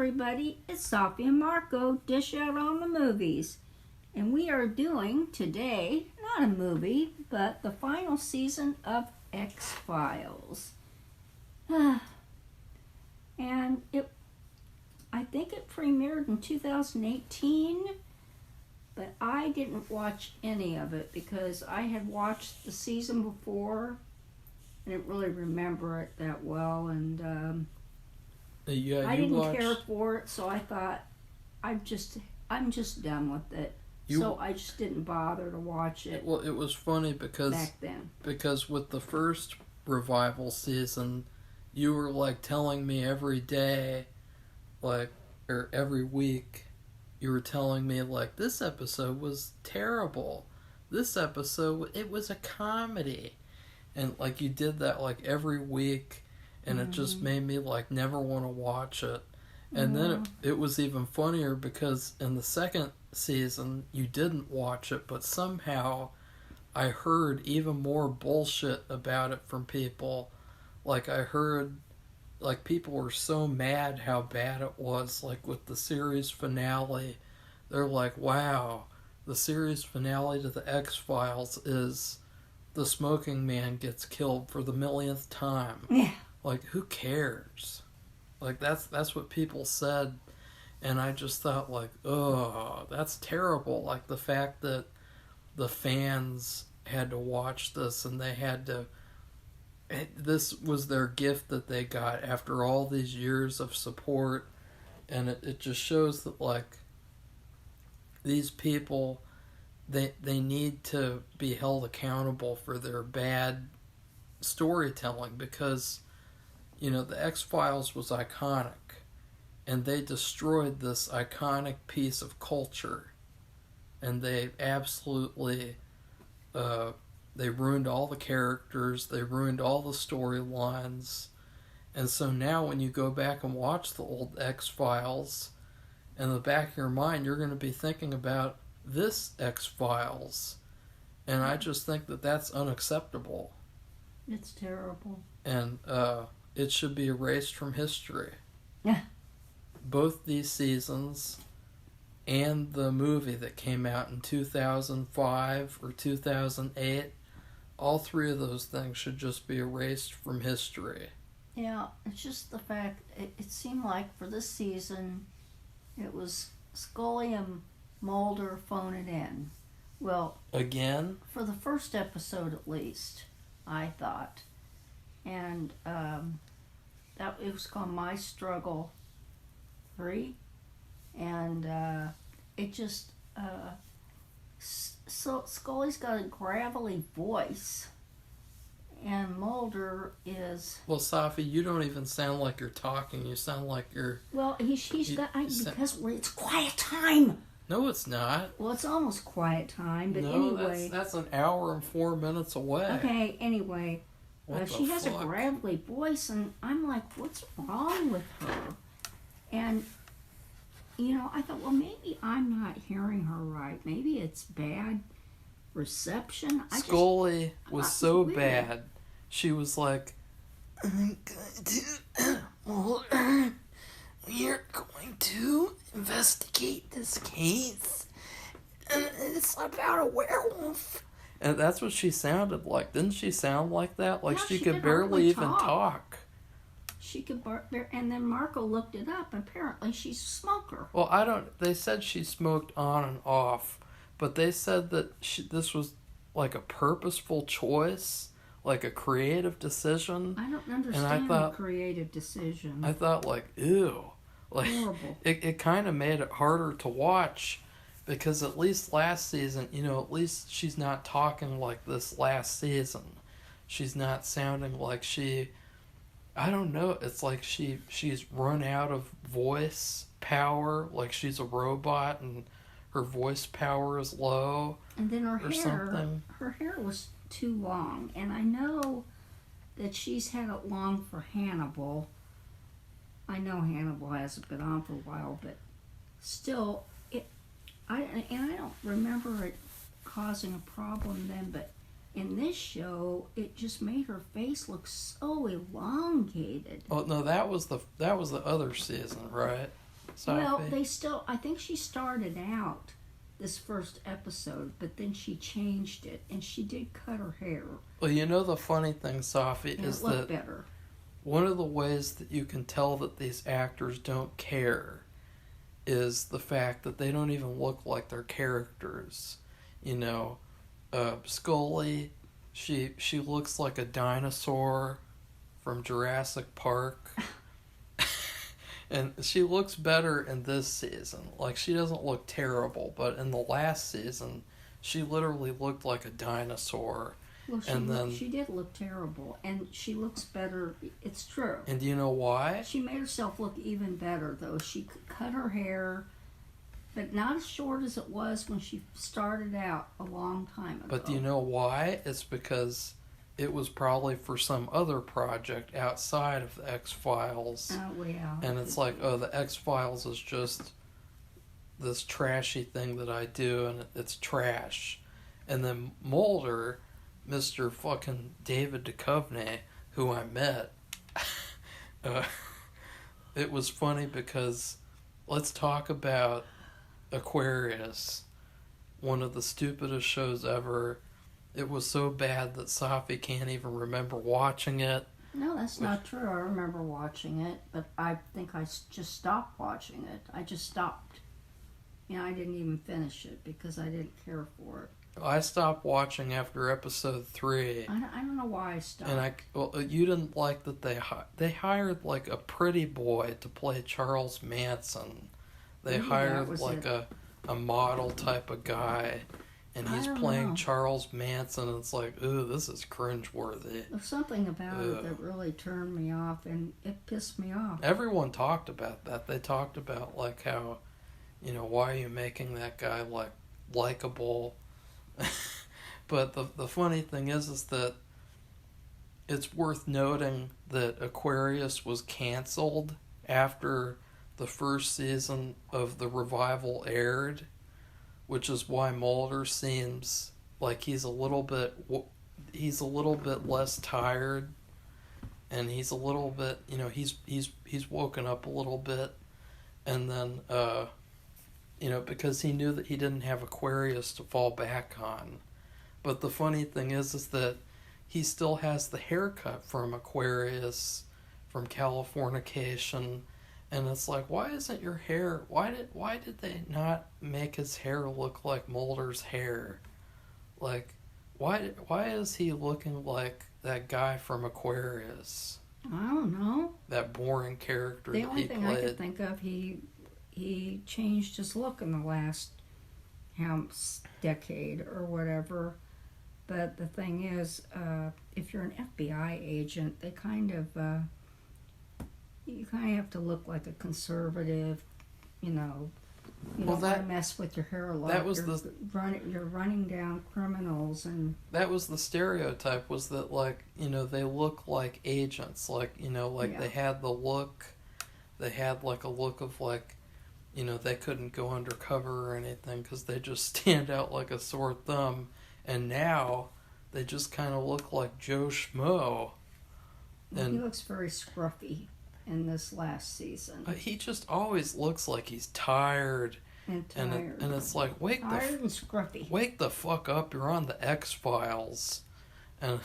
everybody, it's Safi and Marco, Dish Out on the Movies. And we are doing today, not a movie, but the final season of X-Files. And I think it premiered in 2018, but I didn't watch any of it because I had watched the season before. I didn't really remember it that well, and I didn't care for it, so I thought I'm just done with it. So I just didn't bother to watch it. Well, it was funny because back then, because with the first revival season, you were like telling me every day, or every week, you were telling me like this episode was terrible. This episode, it was a comedy. And like you did that like every week, and it just made me like never want to watch it. And then it was even funnier because in the second season you didn't watch it, but somehow I heard even more bullshit about it from people. Like I heard like people were so mad how bad it was, like with the series finale. They're like, wow, the series finale to the X-Files is the smoking man gets killed for the millionth time. Yeah. Like, who cares? Like, that's what people said. And I just thought, like, oh, that's terrible. Like, the fact that the fans had to watch this and they had to... This was their gift that they got after all these years of support. And it just shows that, like, these people... They need to be held accountable for their bad storytelling because, you know, the X-Files was iconic and they destroyed this iconic piece of culture and they absolutely they ruined all the characters, they ruined all the storylines, and so now when you go back and watch the old X-Files, in the back of your mind you're going to be thinking about this X-Files, and I just think that that's unacceptable. It's terrible. And it should be erased from history. Yeah. Both these seasons and the movie that came out in 2005 or 2008, all three of those things should just be erased from history. Yeah, it's just the fact, it seemed like for this season, it was Scully and Mulder phone it in. Well, again? For the first episode at least, I thought. And that it was called My Struggle 3. And it just... so Scully's got a gravelly voice. And Mulder is... Well, Safi, you don't even sound like you're talking. You sound like you're... Well, because it's quiet time. No, it's not. Well, it's almost quiet time, but no, anyway... that's an hour and 4 minutes away. Okay, anyway. She has a gravelly voice, and I'm like, what's wrong with her? And, you know, I thought, well, maybe I'm not hearing her right. Maybe it's bad reception. Scully was so bad. She was like, I'm going to... Mulder, we are going to investigate this case. And it's about a werewolf. And that's what she sounded like. Didn't she sound like that? Like she could barely even talk. She could and then Marco looked it up. Apparently she's a smoker. Well, they said she smoked on and off. But they said that this was like a purposeful choice. Like a creative decision. I don't understand a creative decision. I thought like, ew. Like, horrible. It kind of made it harder to watch because at least last season, you know, at least she's not talking like this last season. She's not sounding like I don't know, it's like she's run out of voice power, like she's a robot and her voice power is low. And then her hair was too long, and I know that she's had it long for Hannibal. I know Hannibal hasn't been on for a while, but still, I don't remember it causing a problem then, but in this show, it just made her face look so elongated. Oh no, that was the other season, right? Well, Safi? I think she started out this first episode, but then she changed it, and she did cut her hair. Well, you know the funny thing, Safi, And is it looked that better. one of the ways that you can tell that these actors don't care is the fact that they don't even look like their characters. You know, Scully, she looks like a dinosaur from Jurassic Park. And she looks better in this season. Like, she doesn't look terrible, but in the last season, she literally looked like a dinosaur. Well, And she did look terrible, and she looks better. It's true. And do you know why? She made herself look even better, though. She cut her hair, but not as short as it was when she started out a long time ago. But do you know why? It's because it was probably for some other project outside of the X-Files. Oh, yeah. And it's like, oh, the X-Files is just this trashy thing that I do, and it's trash. And then Mulder, Mr. fucking David Duchovny, who I met, it was funny because let's talk about Aquarius, one of the stupidest shows ever. It was so bad that Safi can't even remember watching it. No, that's not true. I remember watching it, but I think I just stopped watching it. I just stopped. I didn't even finish it because I didn't care for it. I stopped watching after episode 3. I don't know why I stopped. And you didn't like that they hired like a pretty boy to play Charles Manson. They hired like a model type of guy, and he's playing Charles Manson, and it's like, ooh, this is cringeworthy. There's something about it that really turned me off, and it pissed me off. Everyone talked about that. They talked about like how, why are you making that guy like likable? But the funny thing is that it's worth noting that Aquarius was canceled after the first season of the revival aired, which is why Mulder seems like he's a little bit less tired, and he's a little bit, he's woken up a little bit, and then because he knew that he didn't have Aquarius to fall back on. But the funny thing is that he still has the haircut from Aquarius, from Californication, and it's like, why isn't your hair? Why did they not make his hair look like Mulder's hair? Like, why is he looking like that guy from Aquarius? I don't know. That boring character that he played. The only thing I could think of, he changed his look in the last decade or whatever. But the thing is, if you're an FBI agent, they you kind of have to look like a conservative, you don't want to mess with your hair a lot. You're running down criminals, and that was the stereotype, was that like, they look like agents, like, they had the look, they had like a look of like, they couldn't go undercover or anything because they just stand out like a sore thumb. And now they just kind of look like Joe Schmo. And he looks very scruffy in this last season. He just always looks like he's tired. And it's like, wake the fuck up, you're on the X-Files. And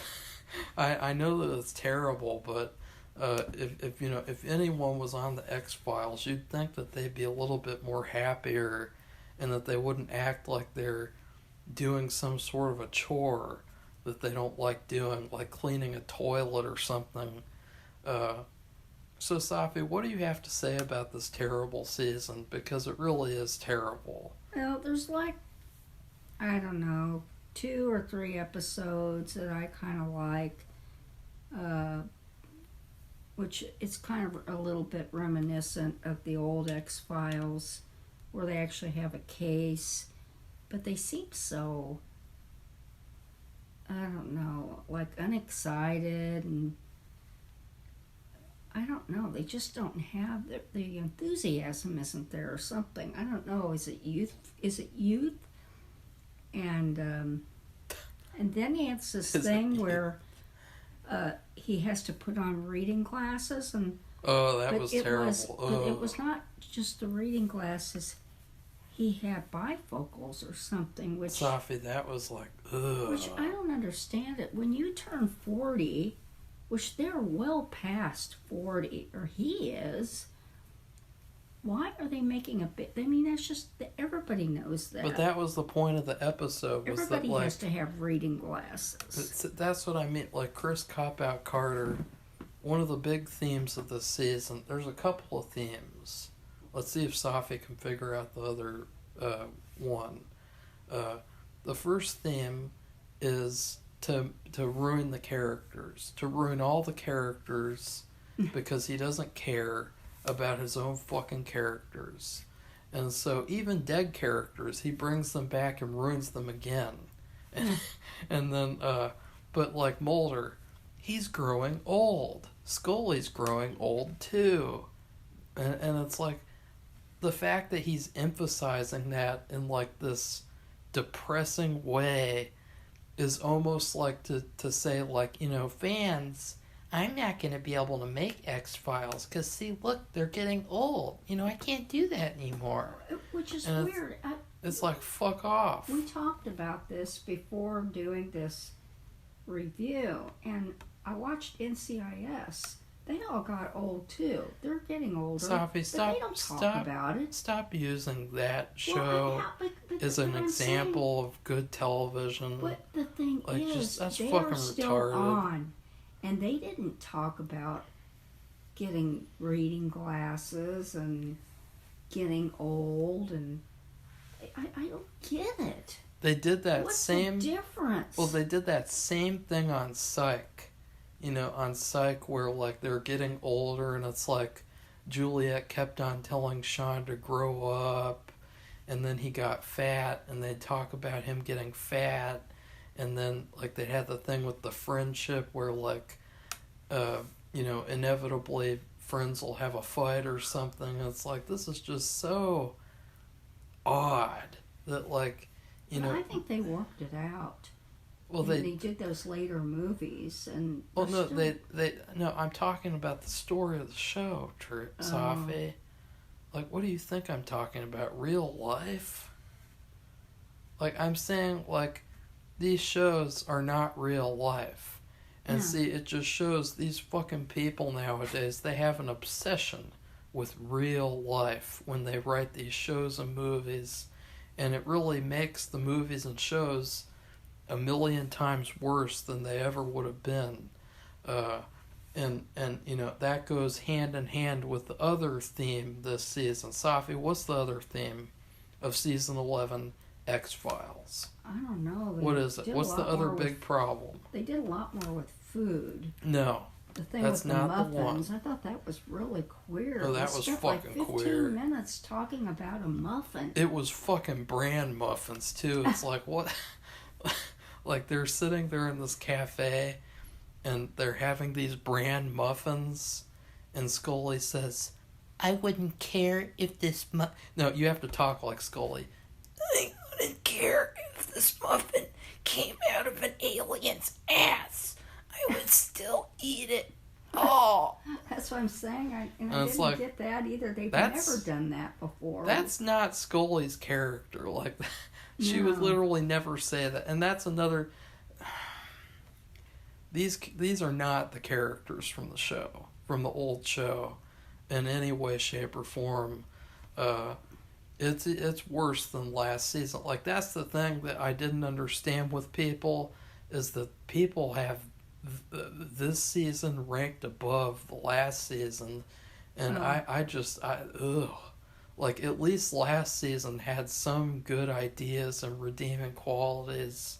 I know that it's terrible, but if anyone was on the X-Files, you'd think that they'd be a little bit more happier, and that they wouldn't act like they're doing some sort of a chore that they don't like doing, like cleaning a toilet or something. So Safi, what do you have to say about this terrible season? Because it really is terrible. Well, there's like, I don't know, 2 or 3 episodes that I kind of like, which it's kind of a little bit reminiscent of the old X-Files, where they actually have a case, but they seem so, I don't know, like unexcited, and I don't know, they just don't have the enthusiasm isn't there or something. I don't know, is it youth? And then he has this thing where he has to put on reading glasses, and Oh, that But was it terrible. was, but it was not just the reading glasses. He had bifocals or something, which Safi, that was like, ugh. which I don't understand it. When you turn 40, which they're well past 40, or he is, why are they making a bit? I mean, that's just, everybody knows that. But that was the point of the episode. Was Everybody that, like, has to have reading glasses. That's what I mean. Like, Chris Cop-Out Carter, one of the big themes of this season, there's a couple of themes. Let's see if Safi can figure out the other one. The first theme is to ruin the characters, to ruin all the characters because he doesn't care about his own fucking characters. And so even dead characters, he brings them back and ruins them again. And then, but like Mulder, he's growing old. Scully's growing old too. And it's like, the fact that he's emphasizing that in like this depressing way is almost like to say, like, you know, fans, I'm not going to be able to make X-Files because, see, look, they're getting old. You know, I can't do that anymore. Which is And weird. It's like, fuck off. We talked about this before doing this review, and I watched NCIS. They all got old too. They're getting older. Safi, stop, but they don't talk about it. Stop using that show Well, but as an example of good television. But the thing Like, is, just, that's they fucking are still retarded. on, and they didn't talk about getting reading glasses and getting old, and I don't get it. They did that What's same the difference? Well, they did that same thing on Psych. You know, on Psych, where like they're getting older, and it's like Juliet kept on telling Sean to grow up, and then he got fat, and they'd talk about him getting fat, and then like they had the thing with the friendship where like, you know, inevitably friends will have a fight or something. And it's like, this is just so odd that, like, you know. I think they worked it out. Well, they did those later movies, and well, no, no. I'm talking about the story of the show, Safi. Like, what do you think I'm talking about? Real life? Like, I'm saying, like, these shows are not real life, and see, it just shows these fucking people nowadays. They have an obsession with real life when they write these shows and movies, and it really makes the movies and shows a million times worse than they ever would have been. And you know, that goes hand in hand with the other theme this season. Safi, what's the other theme of season 11 X-Files? I don't know. What is it? What's the other big problem? They did a lot more with food. No. The thing That's with the not the muffins, one. I thought that was really queer. Oh, that They was spent fucking like 15 queer. minutes talking about a muffin. It was fucking brand muffins, too. It's like, what? Like, they're sitting there in this cafe, and they're having these brand muffins, and Scully says, I wouldn't care if this No, you have to talk like Scully. I wouldn't care if this muffin came out of an alien's ass. I would still eat it. Oh. That's what I'm saying. I didn't like, get that either. They've never done that before. That's not Scully's character. Like, she would literally never say that. And that's another... These are not the characters from the show, from the old show, in any way, shape, or form. It's worse than last season. Like, that's the thing that I didn't understand with people, is that people have this season ranked above the last season, and ugh. Like, at least last season had some good ideas and redeeming qualities.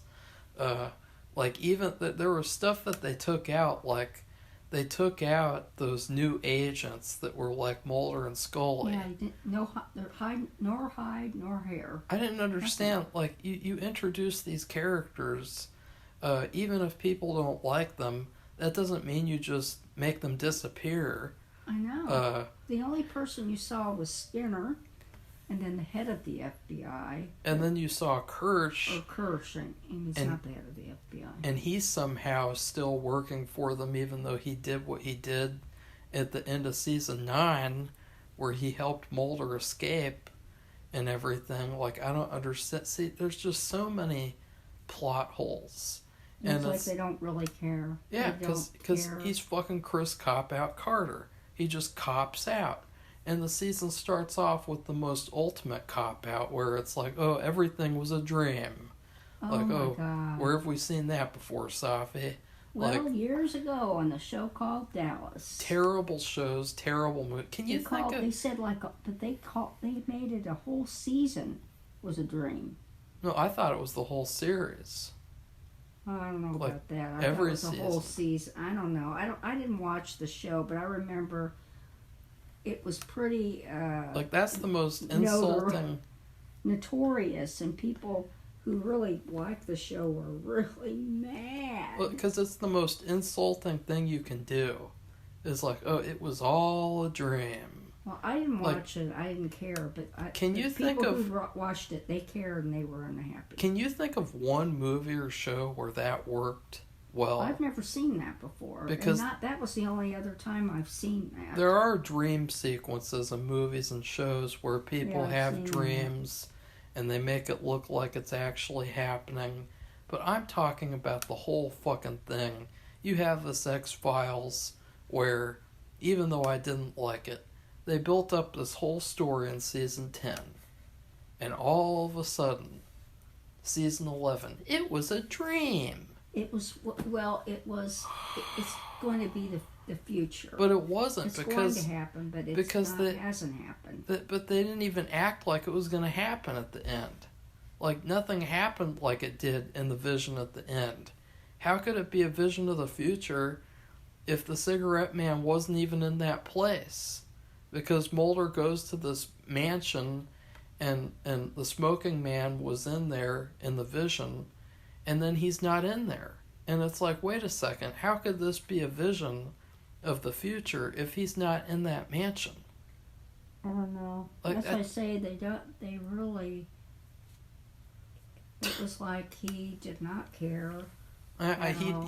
Like, even there was stuff that they took out, like, they took out those new agents that were like Mulder and Scully. Yeah, nor hide nor hair. I didn't understand. Like, you introduce these characters, even if people don't like them, that doesn't mean you just make them disappear. I know. The only person you saw was Skinner, and then the head of the FBI. And then you saw Kirsch. Or Kirsch, and he's not the head of the FBI. And he's somehow still working for them, even though he did what he did. at the end of season 9 where he helped Mulder escape and everything. Like, I don't understand. See, there's just so many plot holes. It's like they don't really care. Yeah, because he's fucking Chris Cop-Out Carter. He just cops out. And the season starts off with the most ultimate cop-out, where it's like, oh, everything was a dream. Oh, like, my God. Where have we seen that before, Safi? Well, like, years ago on the show called Dallas. Terrible shows, terrible movies. Can you think of... They said, like, that they made it a whole season was a dream. No, I thought it was the whole series. I don't know like about that. I every thought it was season. A whole season. I don't know. I didn't watch the show, but I remember it was pretty like, that's the most insulting, notorious, and people who really liked the show were really mad. well, because it's the most insulting thing you can do. It's like, oh, it was all a dream. Well, I didn't watch it. I didn't care, but can you think of people who watched it? They cared and they were unhappy. Can you think of one movie or show where that worked well? I've never seen that before. Because that was the only other time I've seen that. There are dream sequences in movies and shows where people have dreams and they make it look like it's actually happening. But I'm talking about the whole fucking thing. You have this X-Files where, even though I didn't like it, they built up this whole story in season 10. And all of a sudden, season 11, it was a dream. It was, well, it's going to be the future. But it wasn't, it's because... going to happen, but it hasn't happened. But they didn't even act like it was going to happen at the end. Like, nothing happened like it did in the vision at the end. How could it be a vision of the future if the cigarette man wasn't even in that place? Because Mulder goes to this mansion and the smoking man was in there in the vision, and then he's not in there. And it's like, wait a second, how could this be a vision of the future if he's not in that mansion? I don't know. Like, that's why I say they really, it was like he did not care.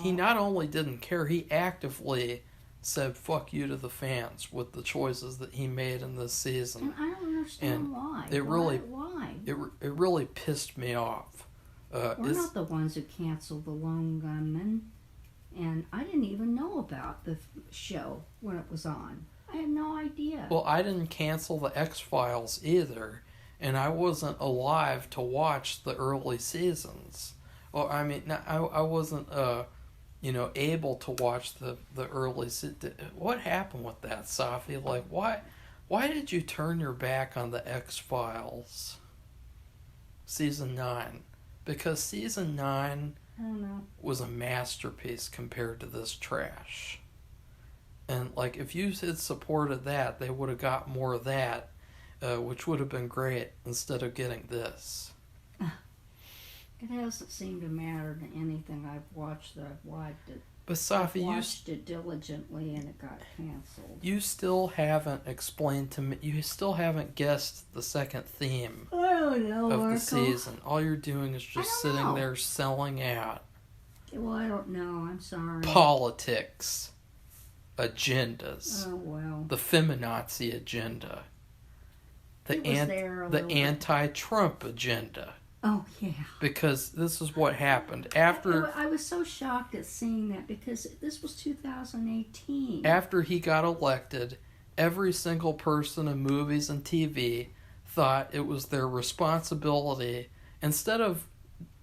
He not only didn't care, he actively said fuck you to the fans with the choices that he made in this season. And I don't understand why. Why? It really pissed me off. We're not the ones who canceled The Lone Gunman, and I didn't even know about the show when it was on. I had no idea. Well, I didn't cancel the X-Files either, and I wasn't alive to watch the early seasons. Well, I mean, I wasn't able to watch the early season. What happened with that, Safi? Like, why did you turn your back on the X-Files? Season 9. Because season 9 I don't know. was a masterpiece compared to this trash. And, like, if you had supported that, they would have got more of that, which would have been great, instead of getting this. It hasn't seemed to matter to anything I've watched that I've liked it. But Safi, I watched it diligently and it got canceled. You still haven't explained to me. You still haven't guessed the second theme I don't know, of Marco. the season. All you're doing is just sitting there selling out. Well, I don't know. I'm sorry. Politics, agendas. Oh well. The feminazi agenda. The anti-Trump agenda. Oh, yeah. Because this is what happened. After I was so shocked at seeing that because this was 2018. After he got elected, every single person in movies and TV thought it was their responsibility. Instead of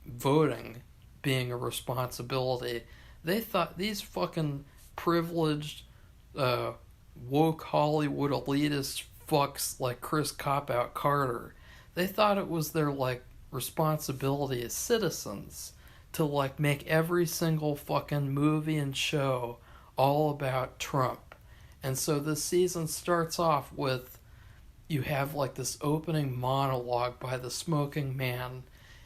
voting being a responsibility, they thought these fucking privileged, woke Hollywood elitist fucks like Chris Cop-Out Carter, they thought it was their, like, responsibility as citizens to, like, make every single fucking movie and show all about Trump. And so this season starts off with, you have, like, this opening monologue by the smoking man,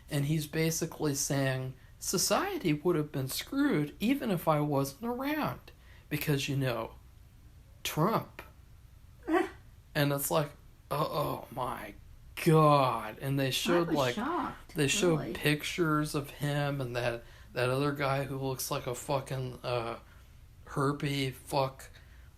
and he's basically saying, society would have been screwed even if I wasn't around, because, Trump. And it's like, oh my God. And they showed, like, shocked, they showed really. pictures of him and that other guy who looks like a fucking herpy fuck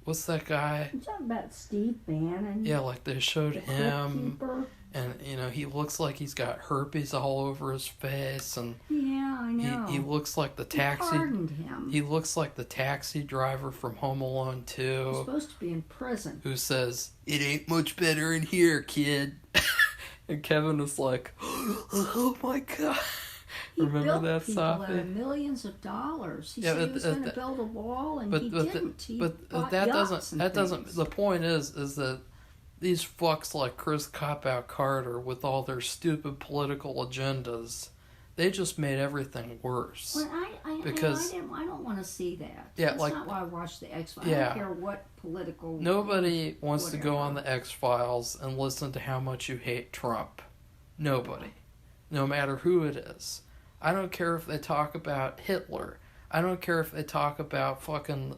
what's that guy? You talking about Steve Bannon? Yeah, like they showed the him, bookkeeper? and he looks like he's got herpes all over his face, and Yeah, I know. he looks like the taxi. He pardoned him. He looks like the taxi driver from Home Alone 2. He's supposed to be in prison. Who says, "It ain't much better in here, kid." And Kevin is like, "Oh my god." He Remember built that, people out of Safi? millions of dollars. He Yeah, said he was going to build a wall, and he didn't. He But bought that yachts doesn't. and That doesn't. things. The point is that these fucks like Chris Cop-Out Carter, with all their stupid political agendas, they just made everything worse. Well, I don't want to see that. Yeah, That's like, not why I watch the X-Files. yeah. I don't care what political... Nobody wants to go whatever. on the X-Files and listen to how much you hate Trump. Nobody. No matter who it is. I don't care if they talk about Hitler. I don't care if they talk about fucking,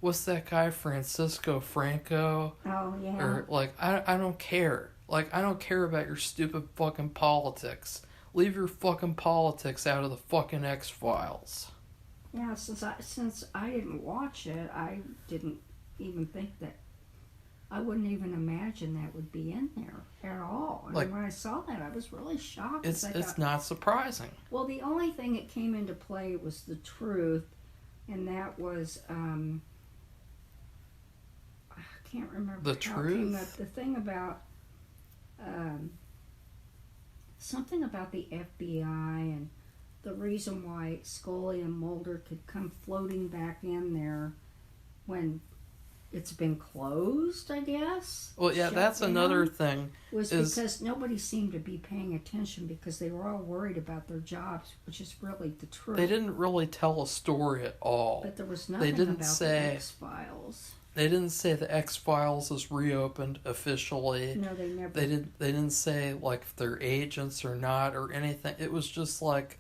what's that guy, Francisco Franco? Oh, yeah. Or, like, I don't care. Like, I don't care about your stupid fucking politics. Leave your fucking politics out of the fucking X-Files. Yeah, since I didn't watch it, I didn't even think that... I wouldn't even imagine that would be in there at all. I Like, mean, when I saw that, I was really shocked. It's not surprising. Well, the only thing that came into play was the truth, and that was I can't remember The how it came truth? up. The thing about something about the FBI and the reason why Scully and Mulder could come floating back in there when it's been closed, I guess. Well, yeah, Shut that's down, another thing. was is- because nobody seemed to be paying attention because they were all worried about their jobs, which is really the truth. They didn't really tell a story at all. But there was nothing didn't about say- the X-Files. They didn't say the X-Files is reopened officially. No, they never. They didn't say like if they're agents or not or anything. It was just like,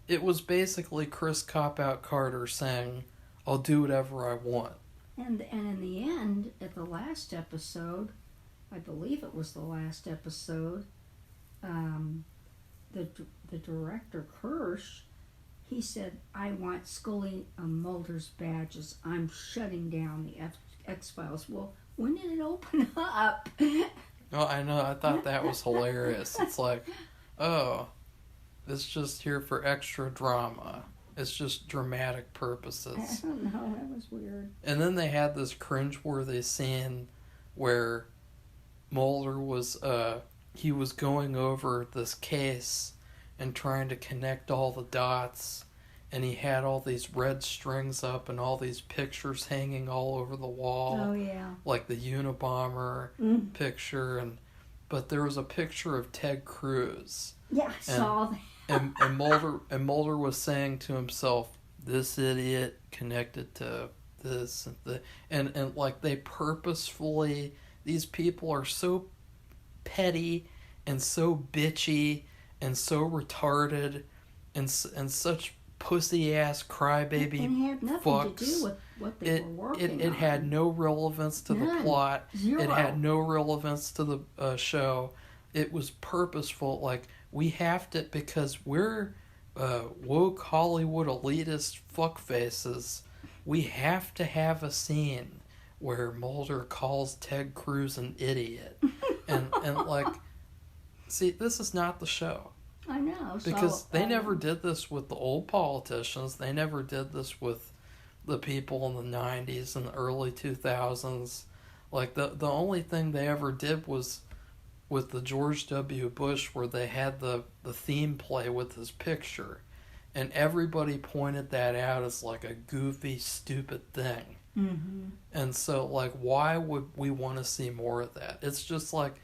it was basically Chris Cop-Out Carter saying, "I'll do whatever I want." And in the end, at the last episode, I believe it was the last episode, the director Kirsch, he said, "I want Scully and Mulder's badges. I'm shutting down the X-Files." Well, when did it open up? Oh, I know. I thought that was hilarious. It's like, oh, it's just here for extra drama. It's just dramatic I purposes. don't know. That was weird. And then they had this cringeworthy scene where Mulder was he was going over this case and trying to connect all the dots, and he had all these red strings up and all these pictures hanging all over the wall, Oh, yeah. like the Unabomber Mm. picture, but there was a picture of Ted Cruz. Yeah, I saw that. And Mulder was saying to himself, "This idiot connected to this and like they purposefully, these people are so petty and so bitchy and so retarded and such pussy ass crybaby And it had nothing fucks. to do with what they were working It on. had no relevance to the None. plot. Zero. It had no relevance to the show. It was purposeful. Like, we have to, because we're woke Hollywood elitist fuckfaces, we have to have a scene where Mulder calls Ted Cruz an idiot. and like, see, this is not the show. I know. Because so, they never did this with the old politicians. They never did this with the people in the 90s and the early 2000s. Like, the only thing they ever did was with the George W. Bush, where they had the theme play with his picture. And everybody pointed that out as like a goofy, stupid thing. Mm-hmm. And so, like, why would we want to see more of that? It's just like,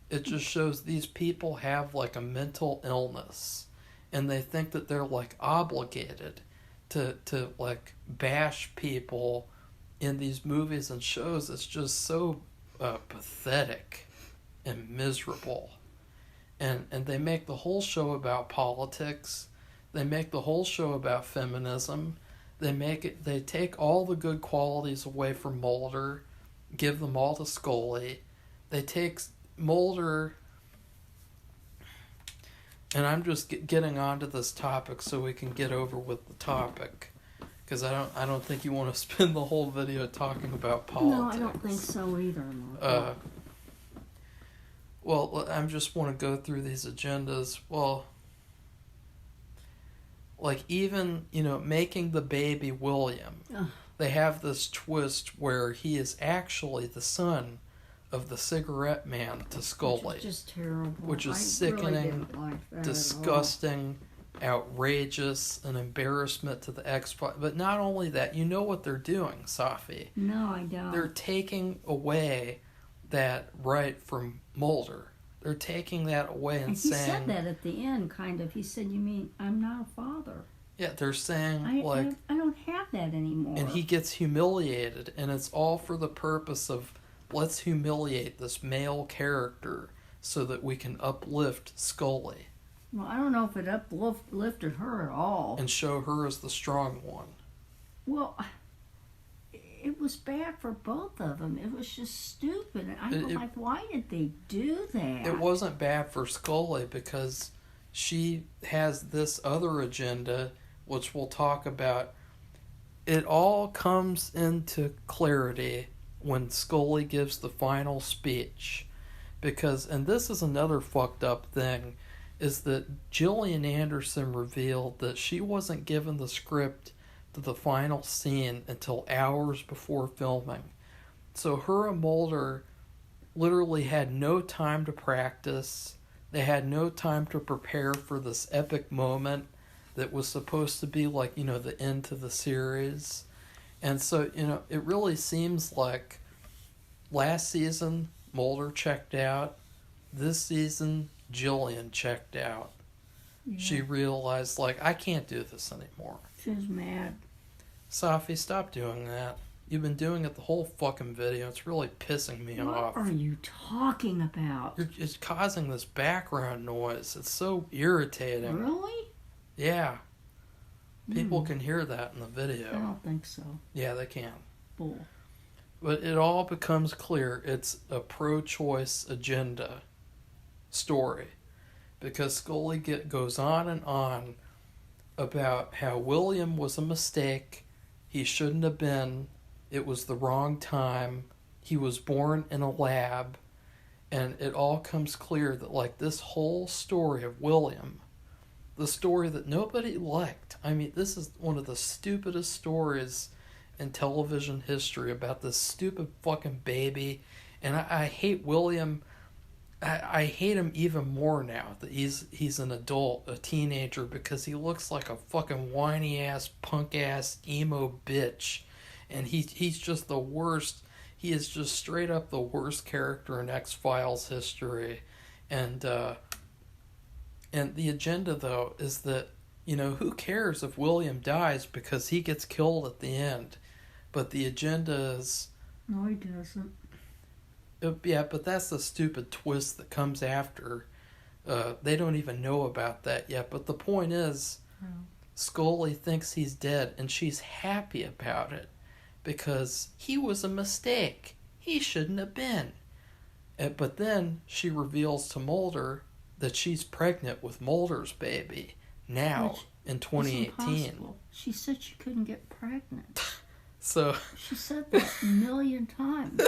it just shows these people have like a mental illness, and they think that they're like obligated to like bash people in these movies and shows. It's just so pathetic and miserable. And they make the whole show about politics. They make the whole show about feminism. They take all the good qualities away from Mulder, give them all to Scully. They take Mulder, and I'm just getting onto this topic so we can get over with the topic, Because I don't think you want to spend the whole video talking about politics. No, I don't think so either, Marco. Well, I just want to go through these agendas. Well, like even, making the baby William, they have this twist where he is actually the son of the cigarette man to Scully. Which is just terrible. Which is I sickening, really didn't like that disgusting, outrageous, an embarrassment to the X-Files. But not only that, you know what they're doing, Safi. No, I don't. They're taking away that right from Mulder. They're taking that away and saying... he said that at the end, kind of. He said, you mean, I'm not a father. Yeah, they're saying, I don't have that anymore. And he gets humiliated, and it's all for the purpose of, let's humiliate this male character so that we can uplift Scully. Well, I don't know if it uplifted her at all. And show her as the strong one. Well, it was bad for both of them. It was just stupid. And I was like, why did they do that? It wasn't bad for Scully because she has this other agenda, which we'll talk about. It all comes into clarity when Scully gives the final speech. Because, and this is another fucked up thing, is that Gillian Anderson revealed that she wasn't given the script to the final scene until hours before filming. So her and Mulder literally had no time to practice. They had no time to prepare for this epic moment that was supposed to be like, the end to the series. And so, it really seems like last season, Mulder checked out. This season, Gillian checked out. Yeah. She realized, I can't do this anymore. She was mad. Safi, stop doing that. You've been doing it the whole fucking video. It's really pissing me off. What are you talking about? It's causing this background noise. It's so irritating. Really? Yeah. People can hear that in the video. I don't think so. Yeah, they can. Bull. But it all becomes clear it's a pro-choice agenda story. Because Scully goes on and on about how William was a mistake. He shouldn't have been. It was the wrong time. He was born in a lab. And it all comes clear that, this whole story of William, the story that nobody liked. I mean, this is one of the stupidest stories in television history about this stupid fucking baby. And I hate William. I hate him even more now that he's an adult, a teenager, because he looks like a fucking whiny-ass, punk-ass, emo bitch. And he's just the worst. He is just straight up the worst character in X-Files history. And the agenda, though, is that, who cares if William dies because he gets killed at the end? But the agenda is... No, he doesn't. Yeah, but that's the stupid twist that comes after. They don't even know about that yet. But the point is, Scully thinks he's dead, and she's happy about it. Because he was a mistake. He shouldn't have been. But then she reveals to Mulder that she's pregnant with Mulder's baby now in 2018. She said she couldn't get pregnant. So she said that a million times.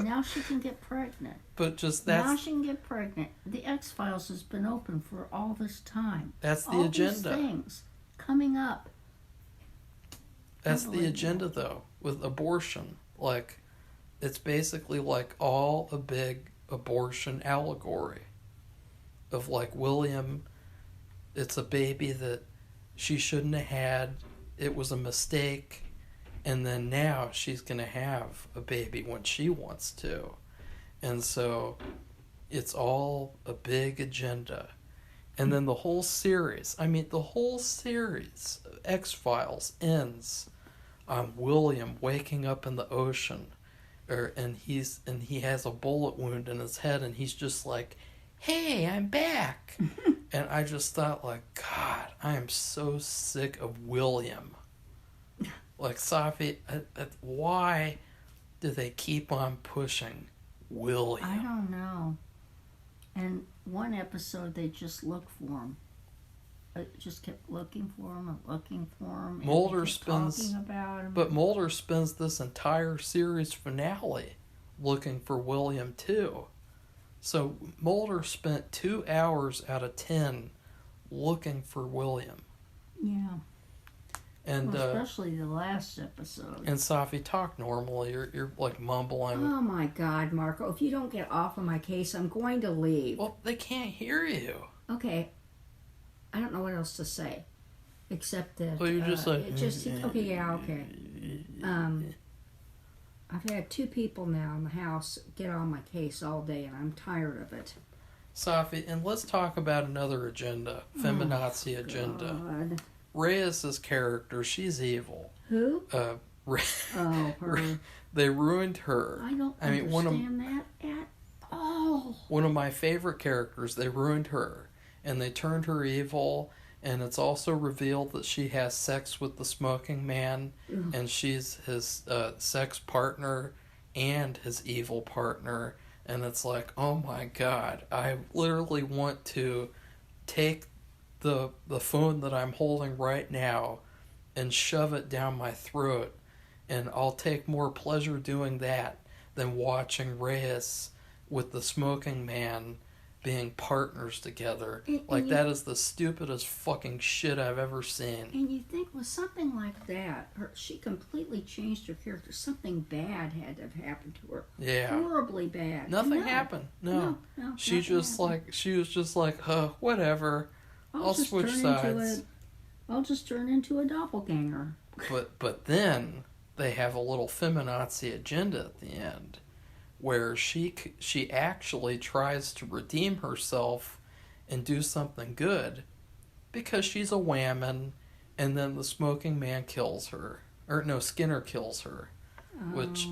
Now she can get pregnant. But just now she can get pregnant. The X-Files has been open for all this time. That's the all agenda. These things coming up. That's the agenda, though, with abortion. It's basically all a big abortion allegory of William. It's a baby that she shouldn't have had. It was a mistake. And then now she's going to have a baby when she wants to. And so it's all a big agenda. And then the whole series, X-Files ends on William waking up in the ocean. And he has a bullet wound in his head, and he's just like, hey, I'm back. And I just thought, God, I am so sick of William. Safi, why do they keep on pushing William? I don't know. And one episode, they just look for him. just kept looking for him and looking for him. Mulder and kept spends, talking about him. but Mulder spends this entire series finale looking for William too. So Mulder spent 2 hours out of 10 looking for William. Yeah. And well, especially the last episode. And Safi, talk normally. You're like mumbling. Oh my God, Marco! If you don't get off of my case, I'm going to leave. Well, they can't hear you. Okay. I don't know what else to say, except that. Well, you're just like. Okay, yeah, okay. I've had 2 people now in the house get on my case all day, and I'm tired of it. Safi, and let's talk about another agenda, feminazi agenda. God. Reyes' character, she's evil. Who? Her. They ruined her. I don't understand that at all. One of my favorite characters, they ruined her. And they turned her evil. And it's also revealed that she has sex with the smoking man. Ugh. And she's his sex partner and his evil partner. And it's like, oh my God, I literally want to take the phone that I'm holding right now and shove it down my throat, and I'll take more pleasure doing that than watching Reyes with the smoking man being partners together. That is the stupidest fucking shit I've ever seen. And you think with something like that, she completely changed her character. Something bad had to have happened to her. Yeah. Horribly bad. Nothing happened. No. She was just like, whatever. I'll switch sides. I'll just turn into a doppelganger. But then they have a little feminazi agenda at the end, where she actually tries to redeem herself and do something good, because she's a whammon, and then the smoking man kills her, or no, Skinner kills her, which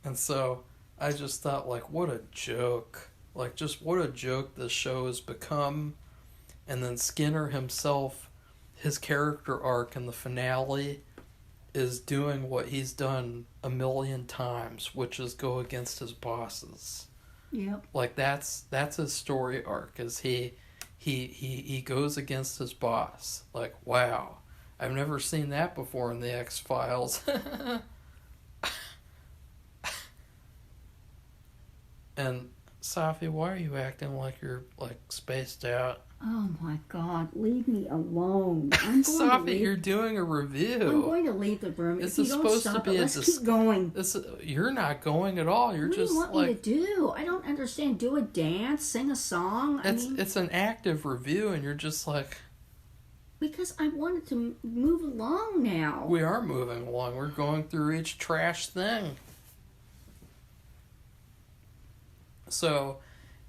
and so I just thought, like, what a joke. Like, just what a joke this show has become. And then Skinner himself, his character arc in the finale is doing what he's done a million times, which is go against his bosses. Yep. Like, that's his story arc, is he goes against his boss. Like, wow, I've never seen that before in the X-Files. And Safi, why are you acting like you're like spaced out? Oh my God, leave me alone. I'm going Safi, you're doing a review. I'm going to leave the room. This if is you don't supposed stop to be it, let's keep going. You're not going at all. You're what just do you want like me to do? I don't understand. Do a dance, sing a song. It's an active review, and you're just like. Because I wanted to move along now. We are moving along. We're going through each trash thing. So,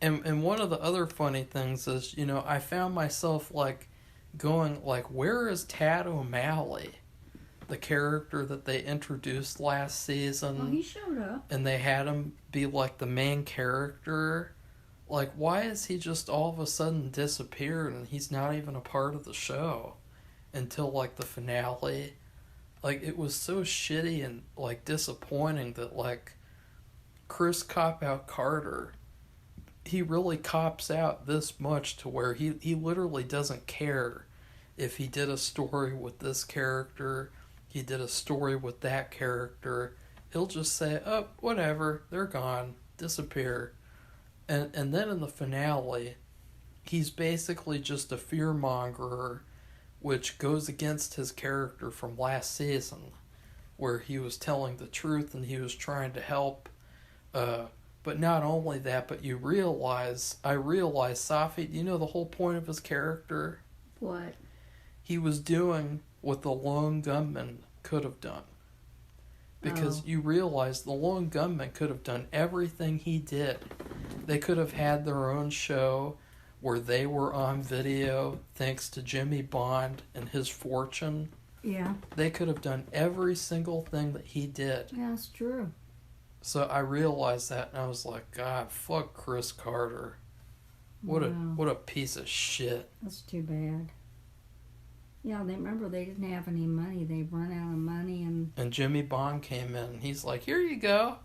and one of the other funny things is, I found myself like going like, where is Tad O'Malley, the character that they introduced last season? Oh, he showed up. And they had him be like the main character. Like, why is he just all of a sudden disappeared and he's not even a part of the show until like the finale? Like, it was so shitty and like disappointing that like Chris Cop-Out Carter, he really cops out this much to where he literally doesn't care if he did a story with this character, he did a story with that character. He'll just say, oh, whatever, they're gone, disappear. And then in the finale, he's basically just a fearmongerer, which goes against his character from last season, where he was telling the truth and he was trying to help. But not only that, but I realize, Safi, do you know the whole point of his character? What? He was doing what the lone gunman could have done. Because you realize the lone gunman could have done everything he did. They could have had their own show where they were on video thanks to Jimmy Bond and his fortune. Yeah. They could have done every single thing that he did. Yeah, that's true. So I realized that, and I was like, God, fuck Chris Carter. What a piece of shit. That's too bad. Yeah, they didn't have any money. They run out of money, and Jimmy Bond came in, and he's like, here you go.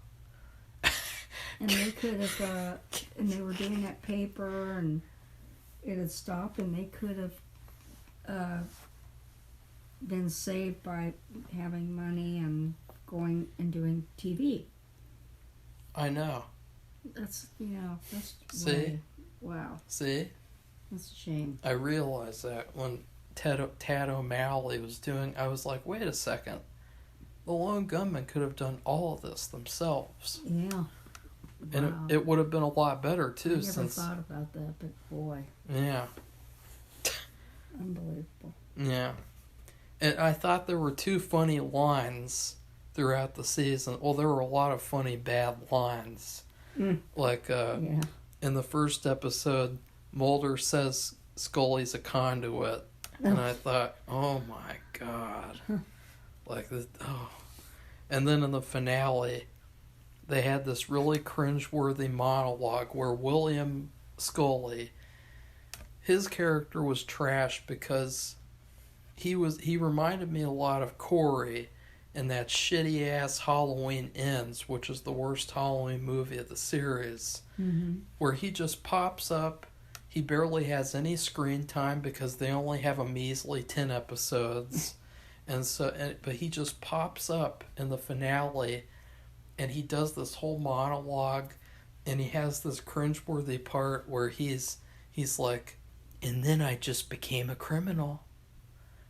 And they could have, and they were doing that paper, and it had stopped, and they could have been saved by having money and going and doing TV. I know. That's See? way, wow. See? That's a shame. I realized that when Tad O'Malley was doing, I was like, wait a second. The Lone Gunmen could have done all of this themselves. Yeah. And Wow. it would have been a lot better, too. I never thought about that, but boy. Yeah. Unbelievable. Yeah. And I thought there were 2 funny lines throughout the season. Well, there were a lot of funny bad lines. Like, Yeah. in the first episode, Mulder says Scully's a conduit. And I thought, oh my God. Like, this, oh. And then in the finale, they had this really cringeworthy monologue where William Scully, his character was trash because he reminded me a lot of Corey in that shitty ass Halloween Ends, which is the worst Halloween movie of the series, where he just pops up. He barely has any screen time because they only have a measly 10 episodes. But he just pops up in the finale and he does this whole monologue, and he has this cringeworthy part where he's like, and then I just became a criminal.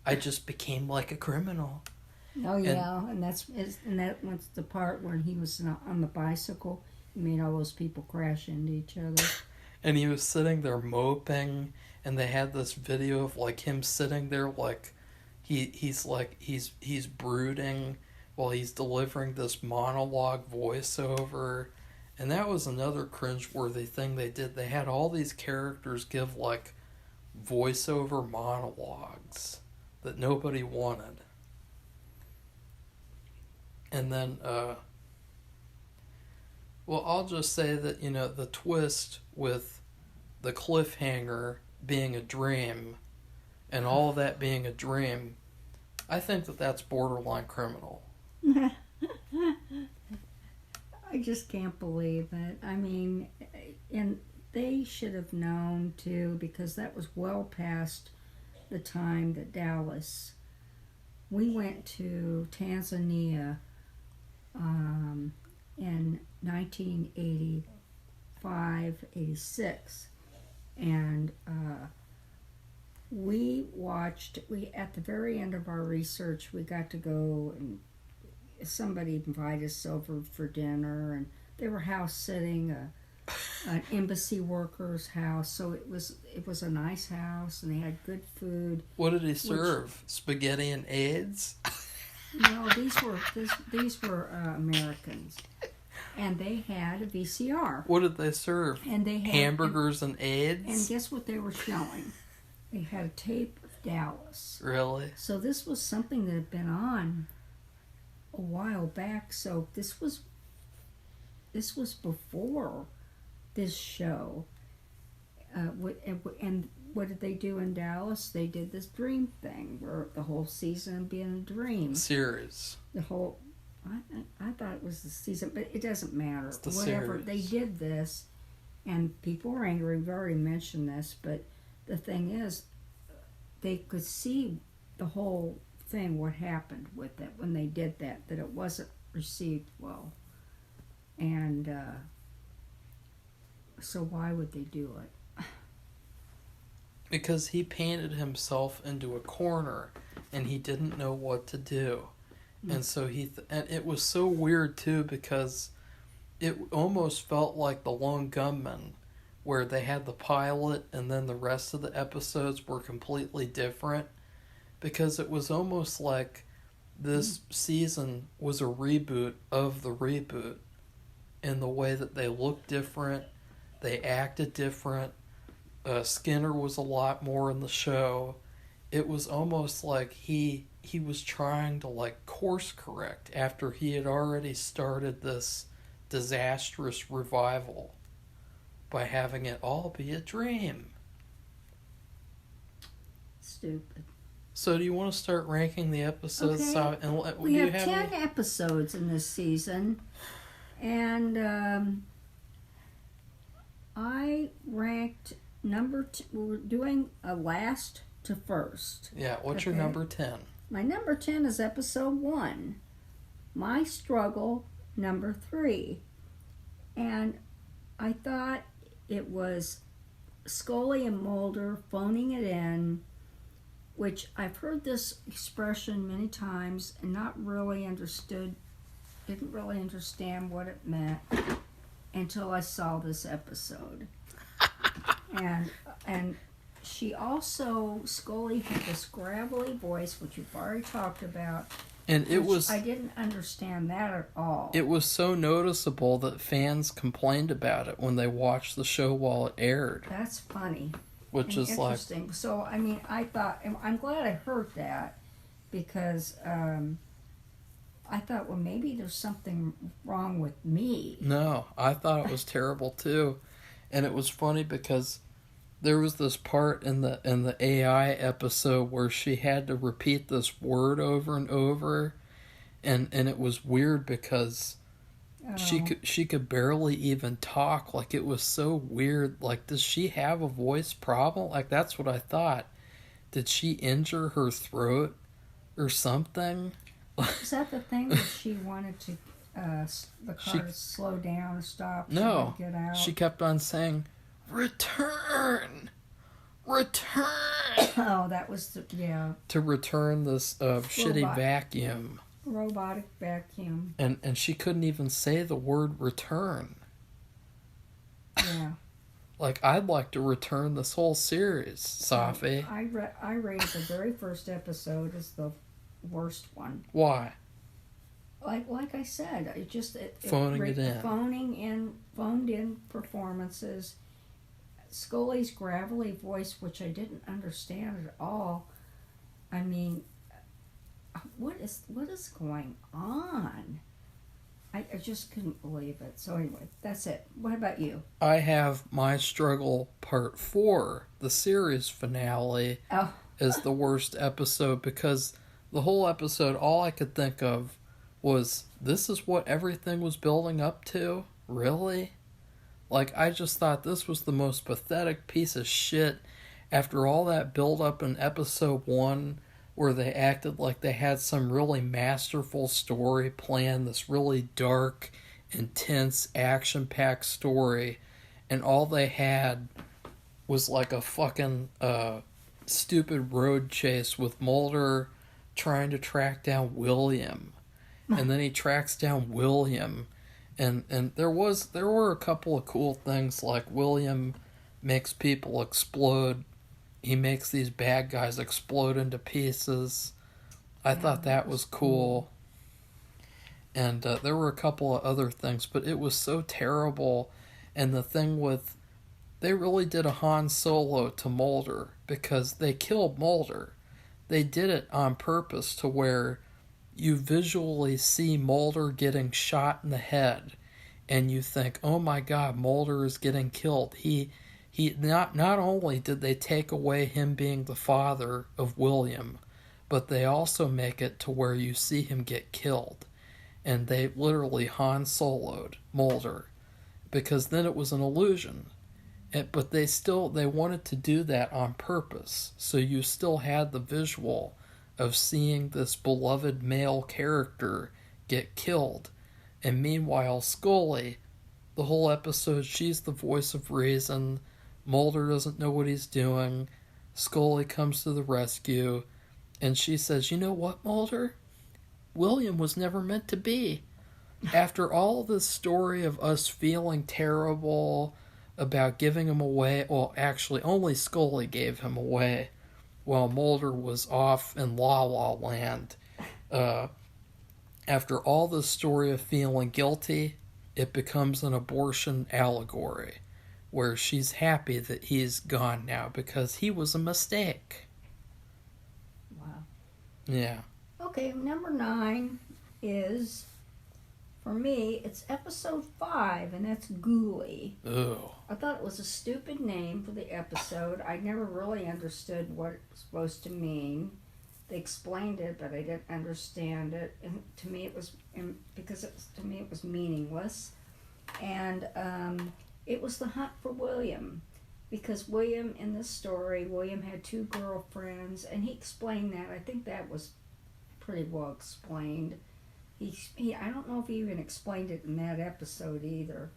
I just became like a criminal. Oh yeah, and that was the part when he was on the bicycle. He made all those people crash into each other. And he was sitting there moping, and they had this video of like him sitting there like he's brooding while he's delivering this monologue voiceover. And that was another cringeworthy thing they did. They had all these characters give like voiceover monologues that nobody wanted. And then, well, I'll just say that, the twist with the cliffhanger being a dream and all of that being a dream, I think that that's borderline criminal. I just can't believe it. I mean, and they should have known too, because that was well past the time that Dallas. We went to Tanzania in 1985, 86, and at the very end of our research, we got to go, and somebody invited us over for dinner, and they were house sitting an embassy worker's house, so it was a nice house, and they had good food. What did he serve? Spaghetti and AIDS? No, these were Americans, and they had a VCR. What did they serve? And they had hamburgers and AIDS. And guess what they were showing? They had a tape of Dallas. Really? So this was something that had been on a while back. So this was before this show. And what did they do in Dallas? They did this dream thing where the whole season being a dream. Series. The whole, I thought it was the season, but it doesn't matter. It's the Whatever. series. They did this, and people were angry. We've already mentioned this, but the thing is, they could see the whole thing, what happened with it when they did that it wasn't received well. And so why would they do it? Because he painted himself into a corner and he didn't know what to do. And so and it was so weird too, because it almost felt like The Lone Gunmen, where they had the pilot and then the rest of the episodes were completely different, because it was almost like this season was a reboot of the reboot in the way that they looked different, they acted different. Skinner was a lot more in the show. It was almost like he was trying to like course correct after he had already started this disastrous revival by having it all be a dream. Stupid. So do you want to start ranking the episodes? Okay. We have 10 any... episodes in this season, and I ranked we're doing a last to first. Yeah, what's your Okay. number 10? My number 10 is episode 1. My Struggle, number 3. And I thought it was Scully and Mulder phoning it in, which I've heard this expression many times and didn't really understand what it meant until I saw this episode. And she also, Scully had this gravelly voice, which you've already talked about. And I didn't understand that at all. It was so noticeable that fans complained about it when they watched the show while it aired. That's funny. Which is interesting. So, I mean, I thought, I'm glad I heard that because I thought, well, maybe there's something wrong with me. No, I thought it was terrible too. And it was funny because there was this part in the AI episode where she had to repeat this word over and over, and it was weird because she could barely even talk. Like, it was so weird. Like, does she have a voice problem? Like, that's what I thought. Did she injure her throat or something? Is that the thing that she wanted to the car to slow down or stop? No, get out? She kept on saying, "Return, return." Oh, that was to return this shitty vacuum. Robotic vacuum. And she couldn't even say the word return. Yeah. Like, I'd like to return this whole series, Safi. I rated the very first episode as the worst one. Why? Like I said, phoned in performances. Scully's gravelly voice, which I didn't understand at all. I mean, what is going on? I just couldn't believe it. So anyway, that's it. What about you? I have My Struggle Part 4, the series finale, as the worst episode because the whole episode, all I could think of was, this is what everything was building up to? Really? Like, I just thought this was the most pathetic piece of shit after all that build-up in episode 1 where they acted like they had some really masterful story planned, this really dark, intense, action-packed story, and all they had was like a fucking stupid road chase with Mulder trying to track down William. And then he tracks down William, and there were a couple of cool things, like William makes people explode. He makes these bad guys explode into pieces. I thought that was cool. And there were a couple of other things, but it was so terrible. And the thing with, they really did a Han Solo to Mulder because they killed Mulder. They did it on purpose to where you visually see Mulder getting shot in the head, and you think, "Oh my God, Mulder is getting killed." He not only did they take away him being the father of William, but they also make it to where you see him get killed, and they literally Han Solo'd Mulder, because then it was an illusion. But they wanted to do that on purpose, so you still had the visual of seeing this beloved male character get killed. And meanwhile, Scully, the whole episode, she's the voice of reason. Mulder doesn't know what he's doing. Scully comes to the rescue, and she says, "You know what, Mulder? William was never meant to be." After all this story of us feeling terrible about giving him away, well, actually, only Scully gave him away, while Mulder was off in La La Land. After all this story of feeling guilty, it becomes an abortion allegory, where she's happy that he's gone now because he was a mistake. Wow. Yeah. Okay, number 9 is, for me, it's episode 5, and that's Ghoulie. Oh. I thought it was a stupid name for the episode. I never really understood what it was supposed to mean. They explained it, but I didn't understand it. And to me, it was meaningless. And it was the hunt for William. because William, in this story, William had 2 girlfriends, and he explained that. I think that was pretty well explained. I don't know if he even explained it in that episode either.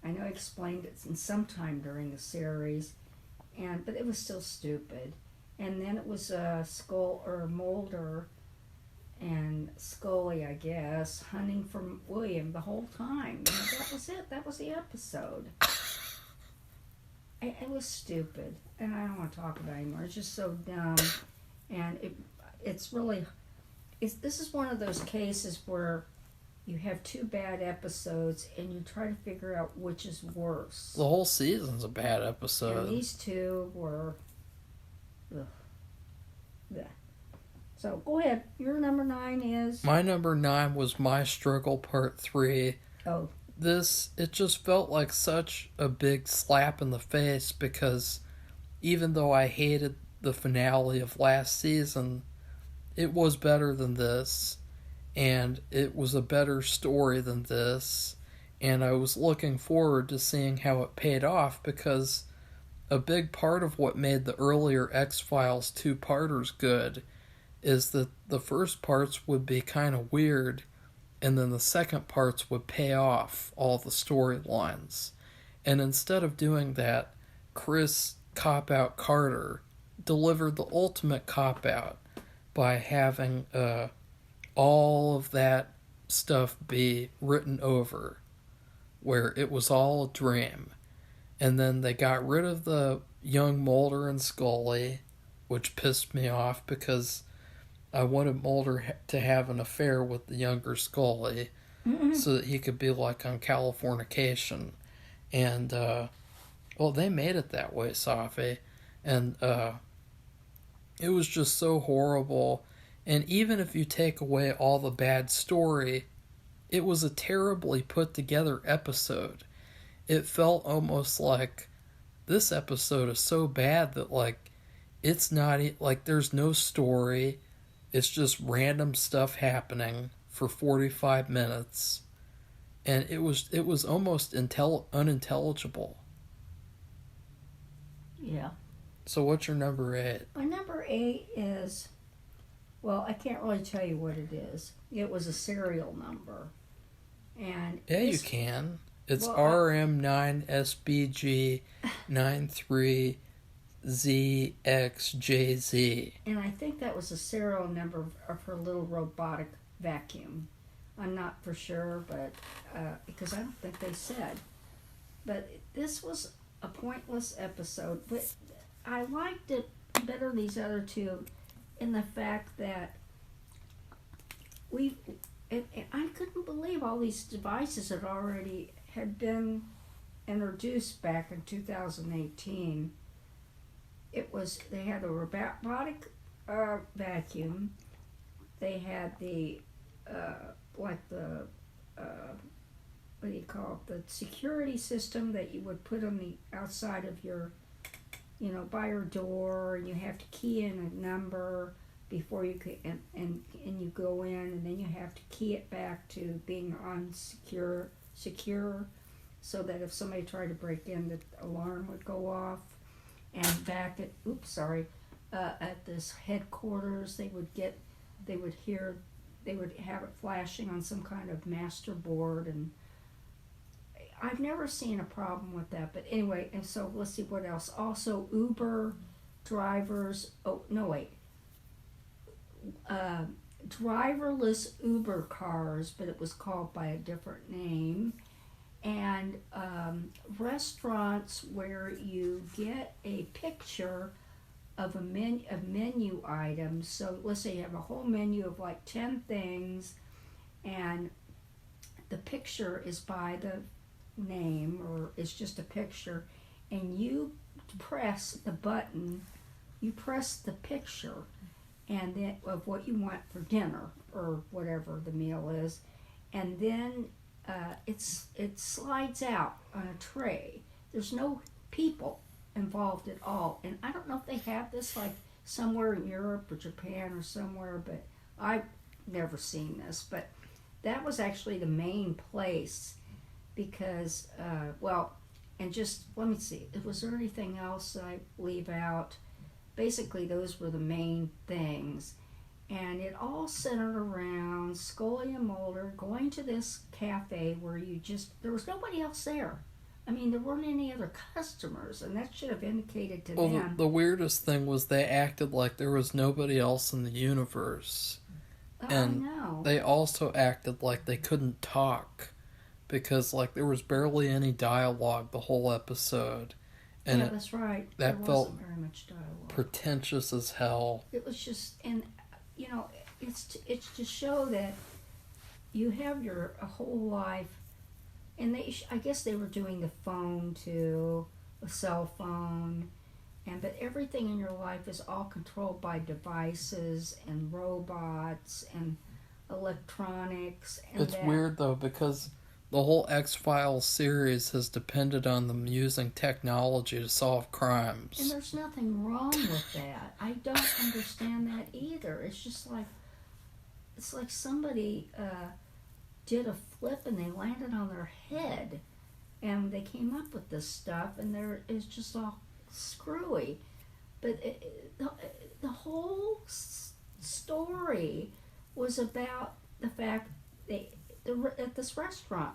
I know he explained it in some time during the series, but it was still stupid. And then it was Mulder and Scully, I guess, hunting for William the whole time. That was it. That was the episode. It was stupid, and I don't want to talk about it anymore. It's just so dumb, and this is one of those cases where you have 2 bad episodes, and you try to figure out which is worse. The whole season's a bad episode. And these 2 were... Ugh. Yeah. So, go ahead. Your number 9 is... My number 9 was My Struggle Part 3. Oh. It just felt like such a big slap in the face, because even though I hated the finale of last season, it was better than this, and it was a better story than this, and I was looking forward to seeing how it paid off, because a big part of what made the earlier X-Files 2-parters good is that the first parts would be kind of weird, and then the second parts would pay off all the storylines. And instead of doing that, Chris Cop-Out Carter delivered the ultimate cop-out by having all of that stuff be written over, where it was all a dream. And then they got rid of the young Mulder and Scully, which pissed me off, because I wanted Mulder to have an affair with the younger Scully, so that he could be like on Californication. And, they made it that way, Safi. And it was just so horrible. And even if you take away all the bad story, it was a terribly put together episode. It felt almost like this episode is so bad that, like, it's not, like, there's no story. It's just random stuff happening for 45 minutes. And it was almost unintelligible. Yeah. So what's your number 8? My number 8 is, well, I can't really tell you what it is. It was a serial number. And yeah, you can. It's RM9SBG93ZXJZ. And I think that was a serial number of her little robotic vacuum. I'm not for sure, but because I don't think they said. But this was a pointless episode. But I liked it better than these other 2 in the fact that I couldn't believe all these devices had been introduced back in 2018. They had a robotic vacuum. They had the what do you call it? The security system that you would put on the outside of your, by your door, and you have to key in a number before you could, and you go in, and then you have to key it back to being secure, so that if somebody tried to break in, the alarm would go off. And back at this headquarters, they would have it flashing on some kind of master board, and I've never seen a problem with that. But anyway, and so let's see what else. Also, Uber drivers. Oh no, wait. Driverless Uber cars, but it was called by a different name. And restaurants where you get a picture of a menu items. So let's say you have a whole menu of like 10 things, and the picture is by the name, or it's just a picture, and you press the button, you press the picture, and then of what you want for dinner or whatever the meal is, and then it slides out on a tray. There's no people involved at all, and I don't know if they have this like somewhere in Europe or Japan or somewhere, but I've never seen this. But that was actually the main place, because And just, let me see, was there anything else that I leave out? Basically, those were the main things. And it all centered around Scully and Mulder going to this cafe where there was nobody else there. I mean, there weren't any other customers, and that should have indicated to them. Well, the weirdest thing was they acted like there was nobody else in the universe. And I know. they also acted like they couldn't talk because, like, there was barely any dialogue the whole episode. And yeah, that's right. That there felt wasn't very much dialogue. pretentious as hell. It was just, and you know, it's to show that you have your whole life, and I guess they were doing the phone too, a cell phone, but everything in your life is all controlled by devices and robots and electronics. And It's weird though because the whole X-Files series has depended on them using technology to solve crimes. And there's nothing wrong with that. I don't understand that either. It's just like, it's like somebody did a flip and they landed on their head and they came up with this stuff and it's just all screwy. But the whole story was about the fact at this restaurant,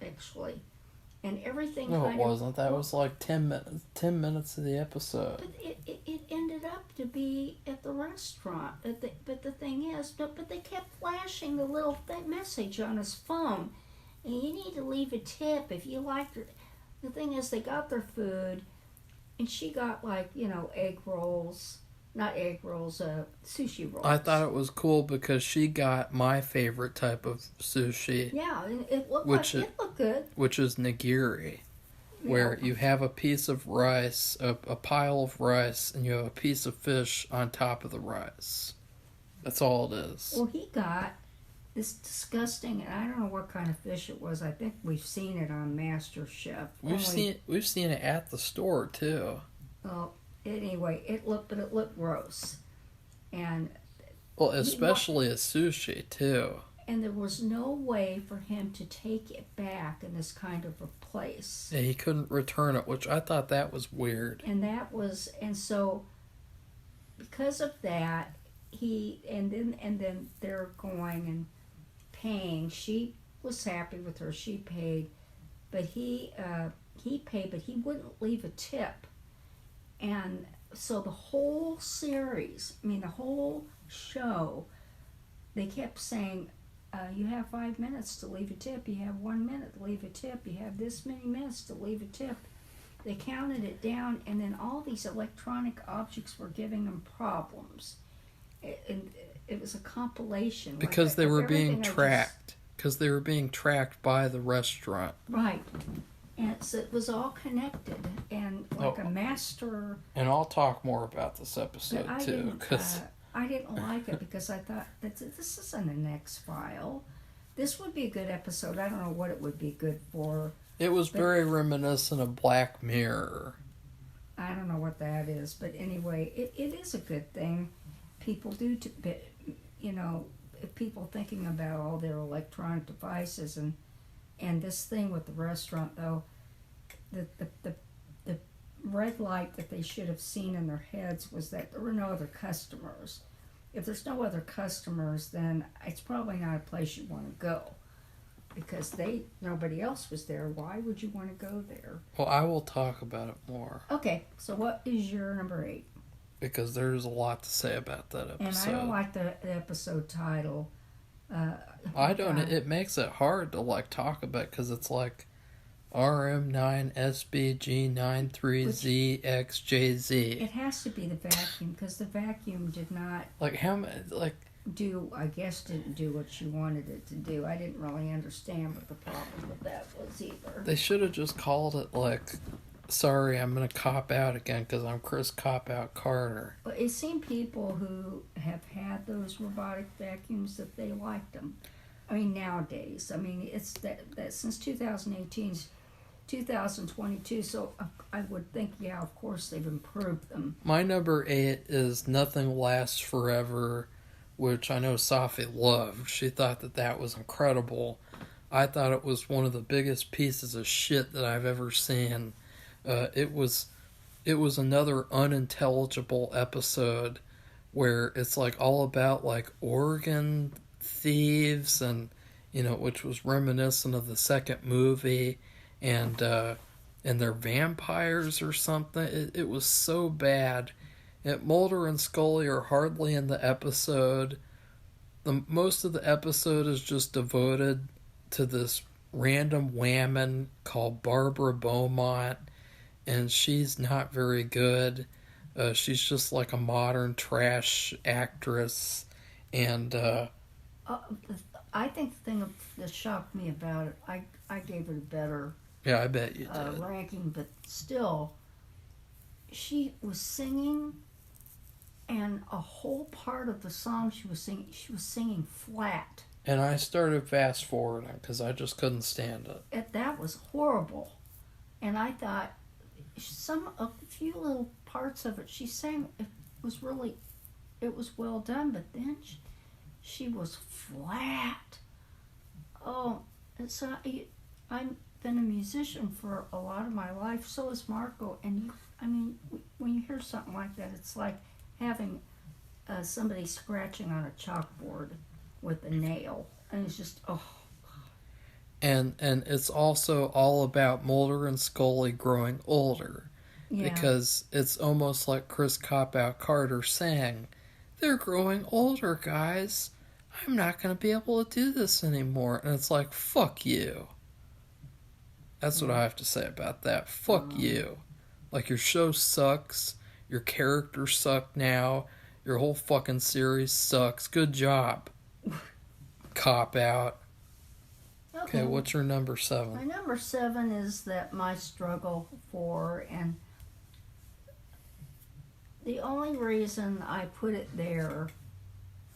actually, and everything. No, it wasn't. That was like 10 minutes of the episode. But it ended up to be at the restaurant. But the thing is, but they kept flashing the little message on his phone, and you need to leave a tip if you liked it. The thing is, they got their food, and she got egg rolls. Not egg rolls, sushi rolls. I thought it was cool because she got my favorite type of sushi. Yeah, and it looked good. Which is nigiri, where you have a piece of rice, a pile of rice, and you have a piece of fish on top of the rice. That's all it is. Well, he got this disgusting, and I don't know what kind of fish it was. I think we've seen it on MasterChef. We've seen it at the store too. Well, anyway, it looked gross, and especially as sushi too. And there was no way for him to take it back in this kind of a place. Yeah, he couldn't return it, which I thought that was weird. And so because of that, then they're going and paying. She was happy with her. She paid, but he paid, but he wouldn't leave a tip. And so the whole series, the whole show, they kept saying, you have 5 minutes to leave a tip, you have 1 minute to leave a tip, you have this many minutes to leave a tip. They counted it down, and then all these electronic objects were giving them problems. And it was a compilation. Because they were being tracked. Because they were being tracked by the restaurant. Right. And so it was all connected, and a master. And I'll talk more about this episode too, because I didn't like it because I thought this isn't an X-File. This would be a good episode. I don't know what it would be good for. It was very reminiscent of Black Mirror. I don't know what that is, but anyway, it is a good thing. People do, people thinking about all their electronic devices and this thing with the restaurant, though, the red light that they should have seen in their heads was that there were no other customers. If there's no other customers, then it's probably not a place you want to go. Because nobody else was there. Why would you want to go there? Well, I will talk about it more. Okay, so what is your number 8? Because there's a lot to say about that episode. And I don't like the episode title. I don't. It makes it hard to talk about because it's like RM9SBG93ZXJZ. It has to be the vacuum because the vacuum did not. Didn't do what you wanted it to do. I didn't really understand what the problem with that was either. They should have just called it sorry, I'm going to cop out again because I'm Chris Cop Out Carter. Well, it seemed people who have had those robotic vacuums that they liked them. Nowadays, it's that since 2018, 2022, so I would think, yeah, of course they've improved them. My number 8 is Nothing Lasts Forever, which I know Safi loved. She thought that was incredible. I thought it was one of the biggest pieces of shit that I've ever seen. It was another unintelligible episode where it's like all about like organ thieves and which was reminiscent of the second movie, and they're vampires or something. It was so bad. Mulder and Scully are hardly in the episode. Most of the episode is just devoted to this random whammon called Barbara Beaumont, and she's not very good. She's just like a modern trash actress, and I think the thing that shocked me about it, I gave it a better I bet you did. ranking, but still, she was singing, and a whole part of the song she was singing flat. And I started fast forwarding because I just couldn't stand it. That was horrible, and I thought a few little parts of it she sang, it was well done, but then she was flat. Oh, so I've been a musician for a lot of my life. So is Marco, and when you hear something like that, it's like having somebody scratching on a chalkboard with a nail, and it's just And it's also all about Mulder and Scully growing older. Yeah. Because it's almost like Chris Cop-Out Carter saying, "They're growing older, guys. I'm not going to be able to do this anymore." And it's like, fuck you. That's what I have to say about that. Fuck you. Like, your show sucks. Your characters suck now. Your whole fucking series sucks. Good job. Cop-Out. Okay, what's your number 7? My number 7 is that my struggle for, and the only reason I put it there,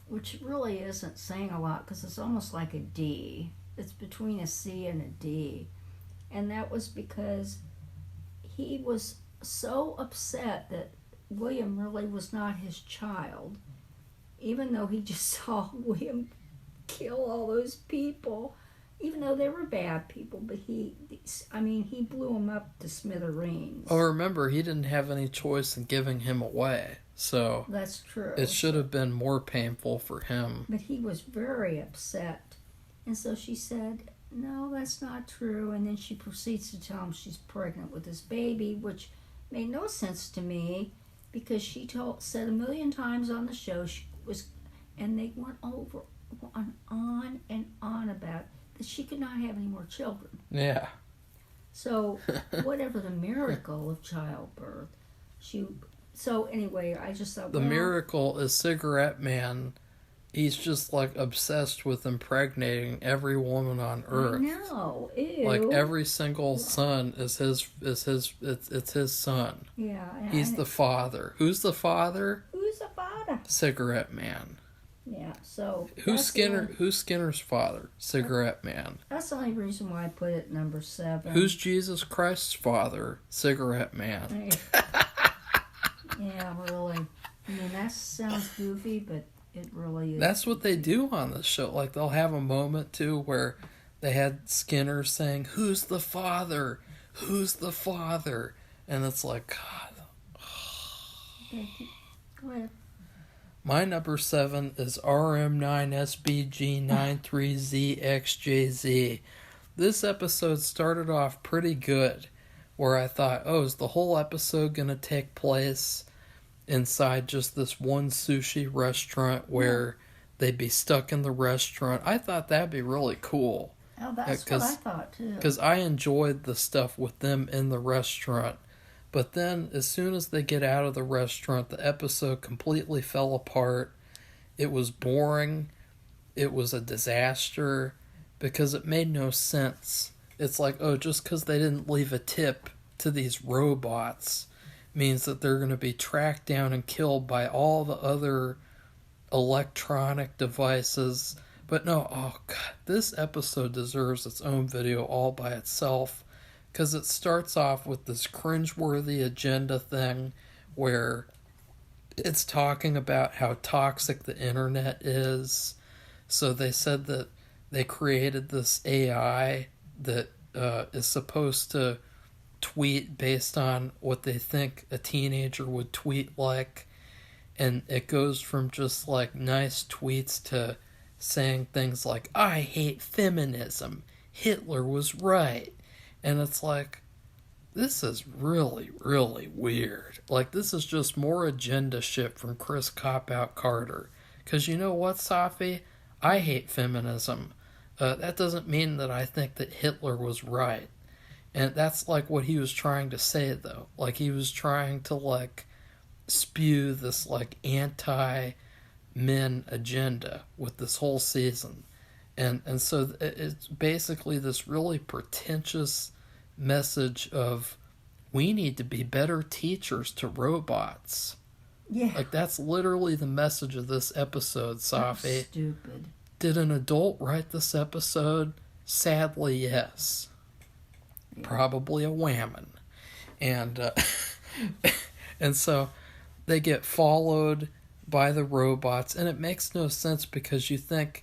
which really isn't saying a lot because it's almost like a D. It's between a C and a D. And that was because he was so upset that William really was not his child, even though he just saw William kill all those people, even though they were bad people, but he blew them up to smithereens. Oh, remember, he didn't have any choice in giving him away, so that's true. It should have been more painful for him. But he was very upset, and so she said, "No, that's not true," and then she proceeds to tell him she's pregnant with this baby, which made no sense to me, because she said a million times on the show she was, and they went on and on about that she could not have any more children. Yeah. So whatever the miracle of childbirth, so anyway, I just thought the miracle is Cigarette Man. He's just like obsessed with impregnating every woman on earth. No, ew. Like every single son is it's his son. Yeah. He's the father. Who's the father? Who's the father? Cigarette Man. Yeah, so who's Skinner's father? Cigarette Man. That's the only reason why I put it number 7. Who's Jesus Christ's father? Cigarette Man. Yeah, really. I mean, that sounds goofy, but it really is. That's what they do on the show. Like, they'll have a moment too where they had Skinner saying, "Who's the father? Who's the father?" And it's like, God. Okay, go ahead. My number 7 is RM9SBG93ZXJZ. This episode started off pretty good, where I thought, is the whole episode going to take place inside just this one sushi restaurant where they'd be stuck in the restaurant? I thought that'd be really cool. Oh, that's what I thought, too. Because I enjoyed the stuff with them in the restaurant. But then, as soon as they get out of the restaurant, the episode completely fell apart. It was boring. It was a disaster because it made no sense. It's like, just because they didn't leave a tip to these robots means that they're going to be tracked down and killed by all the other electronic devices. But no, God, this episode deserves its own video all by itself. Because it starts off with this cringeworthy agenda thing where it's talking about how toxic the internet is. So they said that they created this AI that is supposed to tweet based on what they think a teenager would tweet like, and it goes from just like nice tweets to saying things like, I hate feminism, Hitler was right. And it's like, this is really, really weird. Like, this is just more agenda shit from Chris Cop-Out Carter. Because you know what, Safi? I hate feminism. That doesn't mean that I think that Hitler was right. And that's like what he was trying to say, though. Like, he was trying to, like, spew this, like, anti-men agenda with this whole season. And so it's basically this really pretentious message of, we need to be better teachers to robots. Yeah. Like, that's literally the message of this episode, Safi. That's stupid. Did an adult write this episode? Sadly, yes. Yeah. Probably a whammon. And, and so they get followed by the robots, and it makes no sense because you think,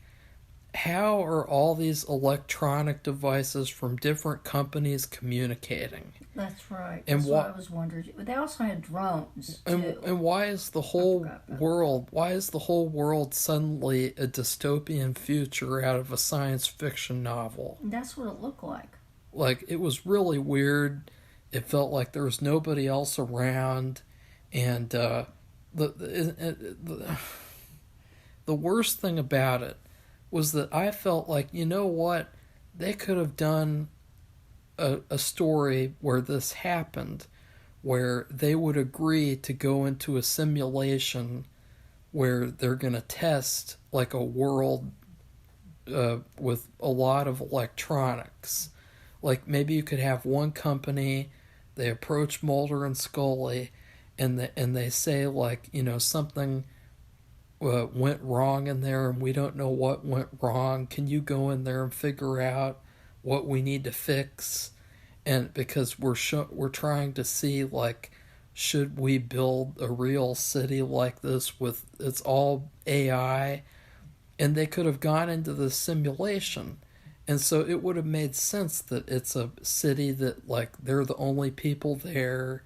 how are all these electronic devices from different companies communicating? That's right. That's what I was wondering. But they also had drones too. And why is the whole world suddenly a dystopian future out of a science fiction novel? And that's what it looked like. Like, it was really weird. It felt like there was nobody else around, and the worst thing about it was that I felt like, you know what, they could have done a story where this happened, where they would agree to go into a simulation where they're going to test like a world with a lot of electronics. Like, maybe you could have one company, they approach Mulder and Scully, and they say, like, you know, something went wrong in there and we don't know what went wrong. Can you go in there and figure out what we need to fix? And because we're trying to see, like, should we build a real city like this with it's all AI? And they could have gone into the simulation, and so it would have made sense that it's a city that, like, they're the only people there,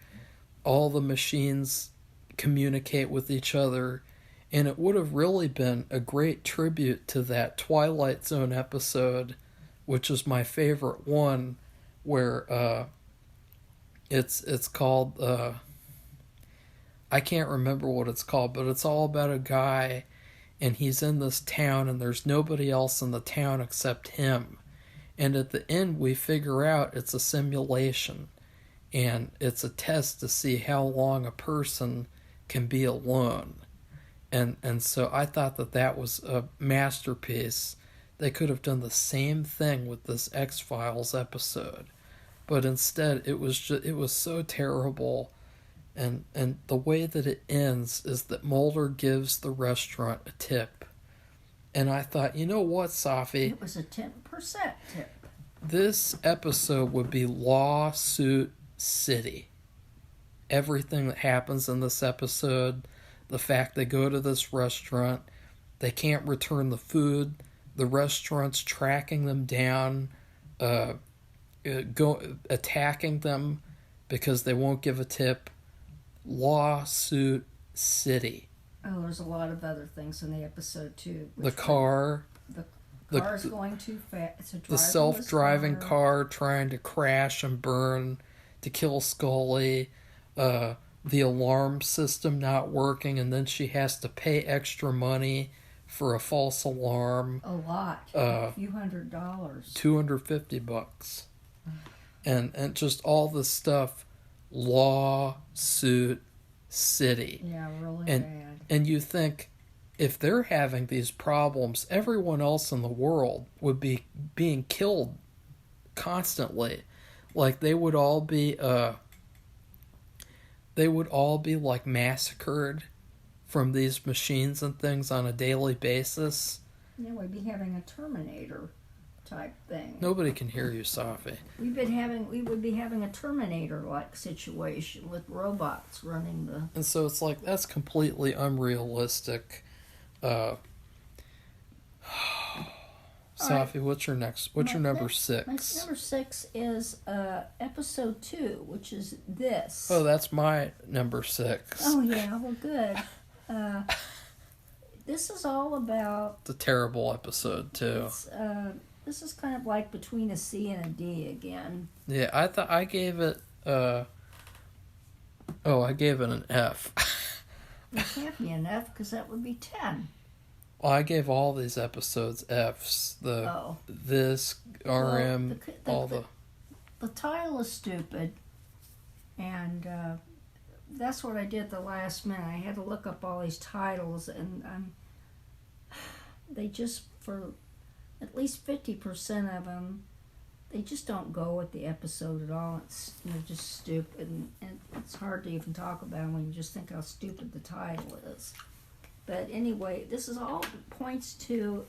all the machines communicate with each other. And it would have really been a great tribute to that Twilight Zone episode, which is my favorite one, where it's called, I can't remember what it's called, but it's all about a guy, and he's in this town, and there's nobody else in the town except him. And at the end, we figure out it's a simulation, and it's a test to see how long a person can be alone. And so I thought that was a masterpiece. They could have done the same thing with this X-Files episode, but instead it was so terrible. And the way that it ends is that Mulder gives the restaurant a tip. And I thought, you know what, Safi? It was a 10% tip. This episode would be Lawsuit City. Everything that happens in this episode, the fact they go to this restaurant, they can't return the food, the restaurant's tracking them down, attacking them because they won't give a tip. Lawsuit City. Oh, there's a lot of other things in the episode too. The car. The car's going too fast. The self-driving car trying to crash and burn to kill Scully. The alarm system not working, and then she has to pay extra money for a false alarm. A lot. A few $100. $250. And just all this stuff. Lawsuit City. Yeah, really bad. bad. And you think, if they're having these problems, everyone else in the world would be being killed constantly. Like, they would all be like massacred from these machines and things on a daily basis. Yeah, we'd be having a Terminator type thing. Nobody can hear you, Safi. We would be having a Terminator-like situation with robots running the... And so it's like, that's completely unrealistic. Safi, what's your next? What's your number My 6? number 6 is episode 2, which is this. Oh, that's my number 6. Oh, yeah, well, good. This is all about... It's a terrible episode, too. This is kind of like between a C and a D again. Yeah, I thought I gave it... I gave it an F. It can't be an F, because that would be 10. Well, I gave all these episodes Fs. This, RM, The title is stupid, and that's what I did the last minute. I had to look up all these titles, and they just, for at least 50% of them, they just don't go with the episode at all. They're just stupid, and it's hard to even talk about them when you just think how stupid the title is. But anyway, this is all points to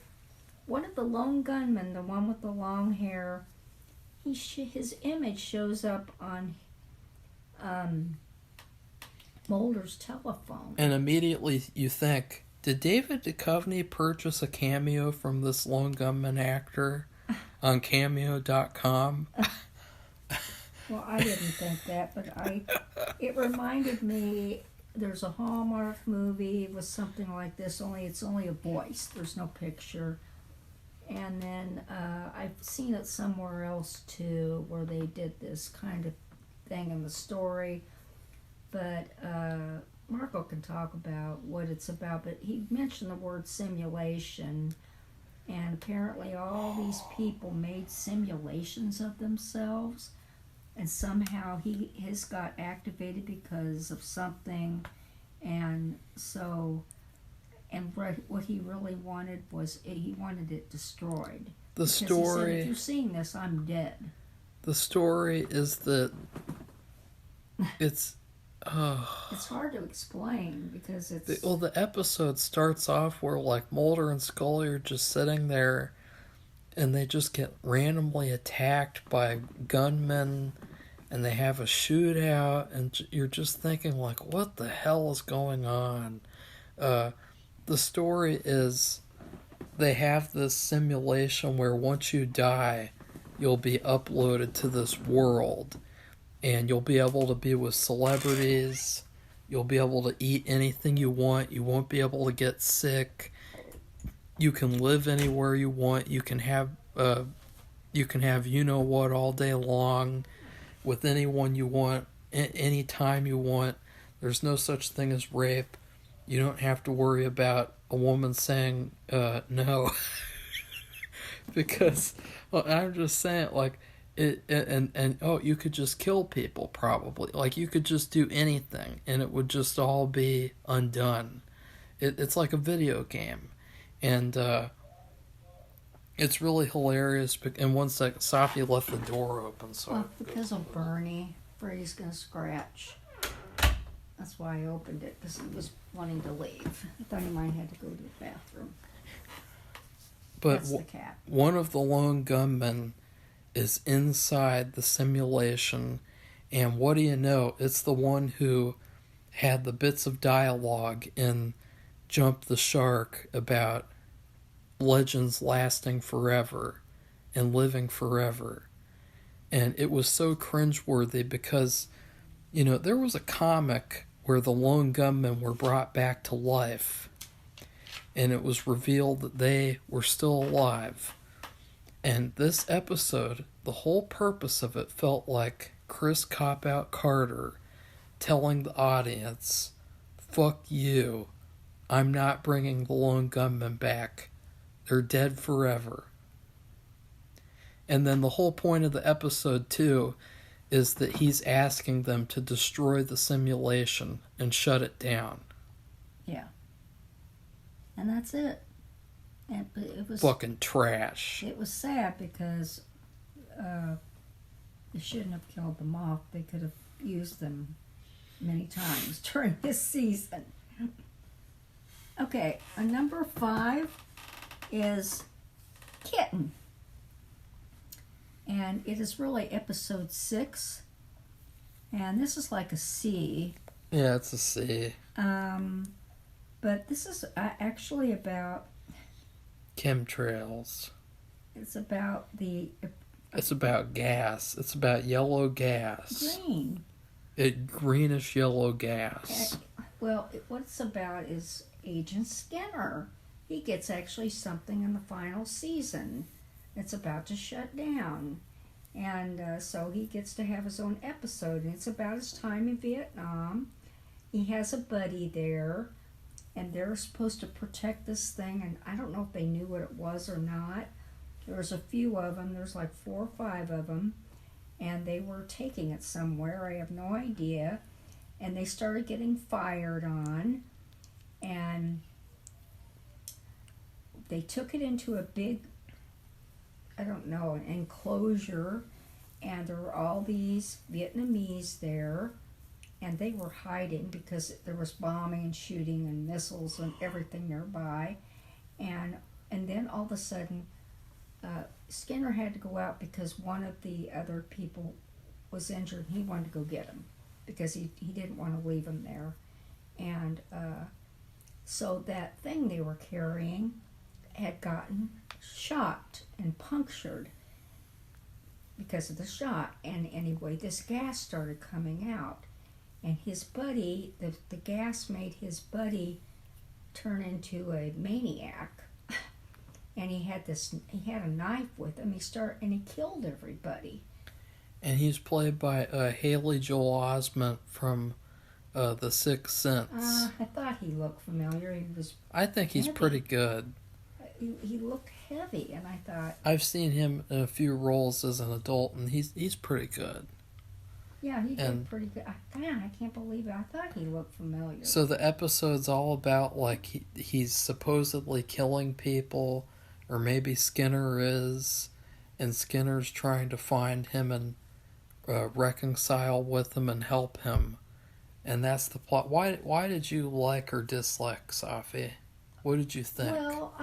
one of the lone gunmen, the one with the long hair. His image shows up on Mulder's telephone. And immediately you think, did David Duchovny purchase a cameo from this lone gunman actor on Cameo.com? Well, I didn't think that, but it reminded me, there's a Hallmark movie with something like this, only it's only a voice. There's no picture. And then I've seen it somewhere else too, where they did this kind of thing in the story. But Marco can talk about what it's about. But he mentioned the word simulation. And apparently all these people made simulations of themselves. And somehow his got activated because of something. And so... And what he really wanted was, he wanted it destroyed. The because story... he said, if you're seeing this, I'm dead. The story is that it's... It's hard to explain because it's... the episode starts off where, like, Mulder and Scully are just sitting there and they just get randomly attacked by gunmen and they have a shootout and you're just thinking, like, what the hell is going on? The story is they have this simulation where once you die, you'll be uploaded to this world. And you'll be able to be with celebrities. You'll be able to eat anything you want. You won't be able to get sick. You can live anywhere you want. You can have you know what all day long with anyone you want, any time you want. There's no such thing as rape. You don't have to worry about a woman saying no. Because I'm just saying, like, you could just kill people probably. Like, you could just do anything and it would just all be undone. It's like a video game. And it's really hilarious. And one second, Safi left the door open. So because of Bernie, Freddie's going to scratch. That's why I opened it, because he was wanting to leave. I thought he might have to go to the bathroom. But that's the cat. One of the lone gunmen is inside the simulation, and what do you know? It's the one who had the bits of dialogue in Jump the Shark about legends lasting forever and living forever. And it was so cringeworthy because, you know, there was a comic where the lone gunmen were brought back to life, and it was revealed that they were still alive. And this episode, the whole purpose of it felt like Chris Cop-Out Carter telling the audience, fuck you, I'm not bringing the lone gunmen back. They're dead forever. And then the whole point of the episode, too, is that he's asking them to destroy the simulation and shut it down. Yeah. And that's it. And it was fucking trash. It was sad because they shouldn't have killed them off. They could have used them many times during this season. Okay, number 5 is Kitten. And it is really episode 6. And this is like a C. Yeah, it's a C. But this is actually about... chemtrails. It's about the It's about gas. It's about yellow gas. green. Greenish yellow gas. Well, what it's about is Agent Skinner. He gets actually something in the final season. It's about to shut down. And so he gets to have his own episode. And it's about his time in Vietnam. He has a buddy there. And they're supposed to protect this thing. And I don't know if they knew what it was or not. There was a few of them. There's like 4 or 5 of them. And they were taking it somewhere. I have no idea. And they started getting fired on. And they took it into a big, I don't know, an enclosure. And there were all these Vietnamese there. And they were hiding because there was bombing and shooting and missiles and everything nearby. And then all of a sudden, Skinner had to go out because one of the other people was injured. He wanted to go get him because he didn't want to leave him there. And so that thing they were carrying had gotten shot and punctured because of the shot. And anyway, this gas started coming out. And his buddy, the gas made his buddy turn into a maniac. And he had a knife with him. And he killed everybody. And he's played by Haley Joel Osment from The Sixth Sense. I thought he looked familiar. I think he's heavy. pretty good. He looked heavy, and I thought, I've seen him in a few roles as an adult, and he's pretty good. yeah, he did pretty good. I can't believe it. I thought he looked familiar. So the episode's all about like he's supposedly killing people, or maybe Skinner is, and Skinner's trying to find him and reconcile with him and help him, and that's the plot. Why did you like or dislike Safi? What did you think? Well,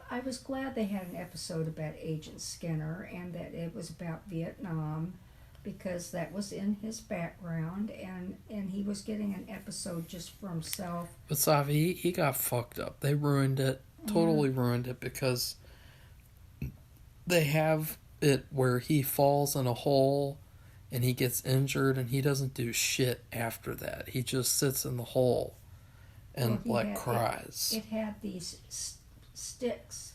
I was glad they had an episode about Agent Skinner and that it was about Vietnam because that was in his background and he was getting an episode just for himself. But Safi, he got fucked up. They ruined it, totally ruined it because they have it where he falls in a hole and he gets injured and he doesn't do shit after that. He just sits in the hole and cries. It had these sticks,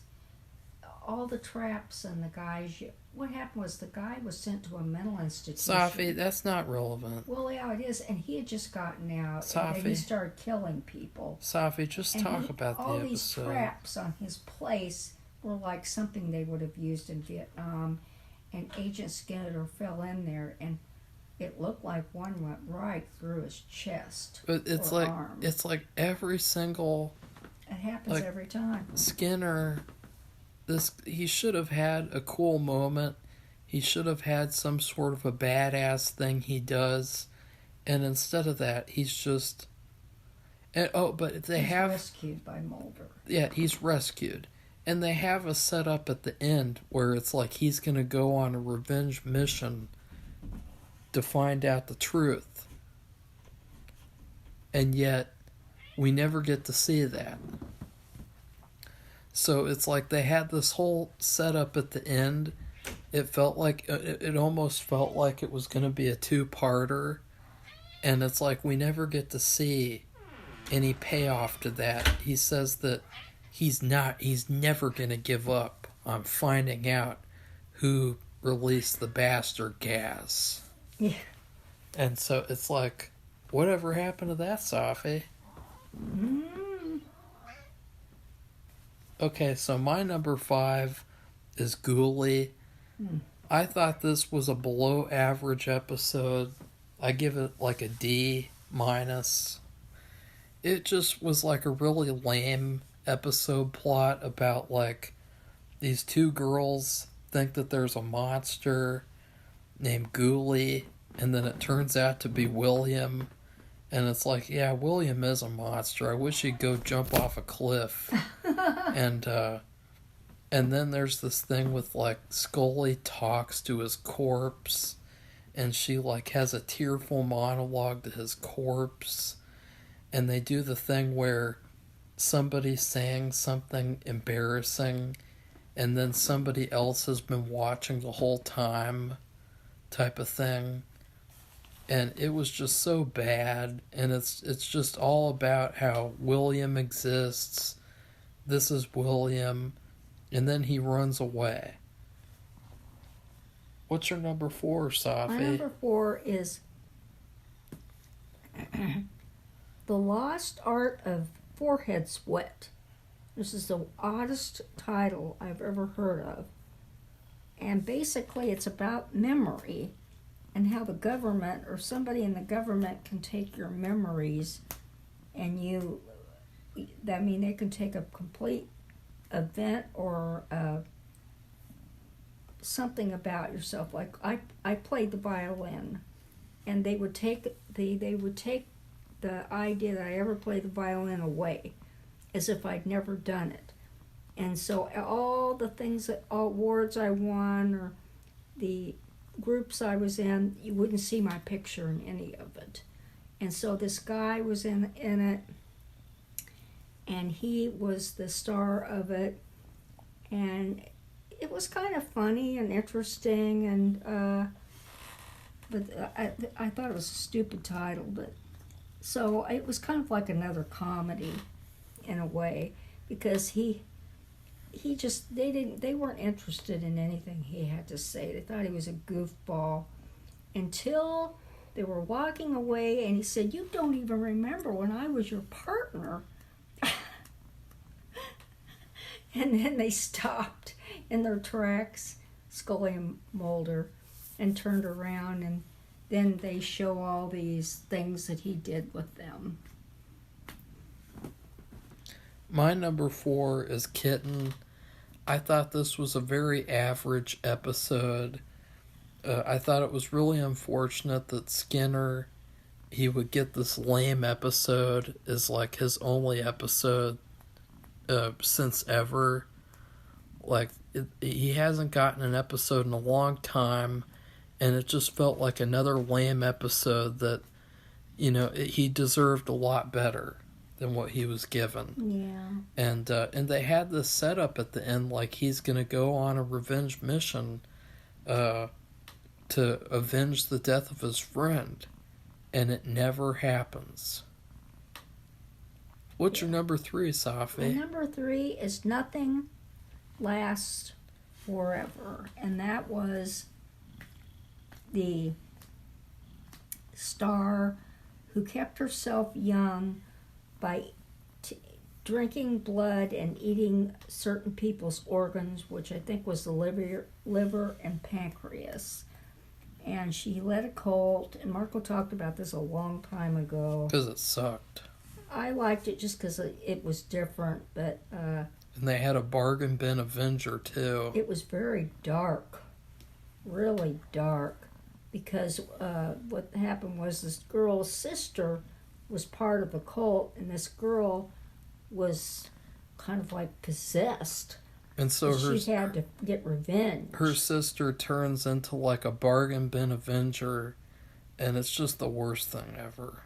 all the traps and the guys. What happened was the guy was sent to a mental institution. Safi, that's not relevant. Well, yeah, it is, and he had just gotten out, Safi, and then he started killing people. Safi, just and talk about the episode. All these traps on his place were like something they would have used in Vietnam, and Agent Skinner fell in there, and it looked like one went right through his chest. But it's or like arm. it's like every single. It happens like, every time. Skinner, he should have had a cool moment. He should have had some sort of a badass thing he does, and instead of that, he's just. But they he's have rescued by Mulder. Yeah, he's rescued, and they have a setup at the end where it's like he's gonna go on a revenge mission to find out the truth, and yet we never get to see that. So it's like they had this whole setup at the end. It felt like it almost felt like it was going to be a 2-parter, and it's like we never get to see any payoff to that. He says that he's never going to give up on finding out who released the bastard gas. Yeah. And so it's like, whatever happened to that, Safi? Okay, so my number 5 is Ghoulie. I thought this was a below average episode. I give it like a D-. It just was like a really lame episode plot about like these 2 girls think that there's a monster named Ghoulie, and then it turns out to be William, and it's like, yeah, William is a monster. I wish he'd go jump off a cliff. And then there's this thing with like Scully talks to his corpse, and she like has a tearful monologue to his corpse, and they do the thing where somebody's saying something embarrassing and then somebody else has been watching the whole time type of thing. And it was just so bad, and it's just all about how William exists. This is William, and then he runs away. What's your number 4, Safi? My number 4 is The Lost Art of Forehead Sweat. This is the oddest title I've ever heard of. And basically it's about memory and how the government or somebody in the government can take your memories and they can take a complete event or something about yourself. Like I played the violin, and they would take the idea that I ever played the violin away, as if I'd never done it. And so all the things all awards I won or the groups I was in, you wouldn't see my picture in any of it. And so this guy was in it, and he was the star of it, and it was kind of funny and interesting, and but I thought it was a stupid title, but so it was kind of like another comedy in a way, because they weren't interested in anything he had to say. They thought he was a goofball until they were walking away, and he said, "You don't even remember when I was your partner." And then they stopped in their tracks, Scully and Mulder, and turned around, and then they show all these things that he did with them. My number 4 is Kitten. I thought this was a very average episode. I thought it was really unfortunate that Skinner, he would get this lame episode as like his only episode since ever. Like, he hasn't gotten an episode in a long time, and it just felt like another lame episode that, he deserved a lot better than what he was given. Yeah. And they had this setup at the end, like he's going to go on a revenge mission to avenge the death of his friend, and it never happens. What's your number 3, Safi? My number 3 is Nothing Lasts Forever, and that was the star who kept herself young by drinking blood and eating certain people's organs, which I think was the liver and pancreas. And she led a cult, and Marco talked about this a long time ago. Because it sucked. I liked it just because it was different, but... and they had a bargain bin Avenger, too. It was very dark. Really dark. Because what happened was this girl's sister was part of the cult, and this girl was kind of like possessed. And so she had to get revenge. Her sister turns into like a bargain bin Avenger, and it's just the worst thing ever.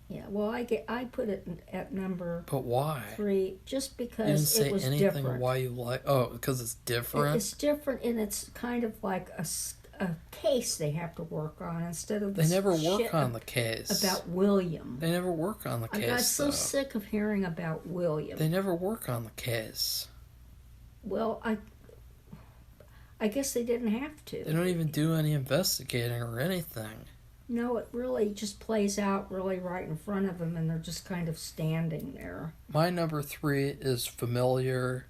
Yeah, well, I put it at number. But why? 3, just because you didn't say it was anything different. Why you like? Oh, because it's different. It's different, and it's kind of like a case they have to work on instead of. They never work on the case about William. They never work on the case. I got so sick of hearing about William. They never work on the case. Well, I guess they didn't have to. They don't even do any investigating or anything. No, it really just plays out really right in front of them, and they're just kind of standing there. My number 3 is Familiar.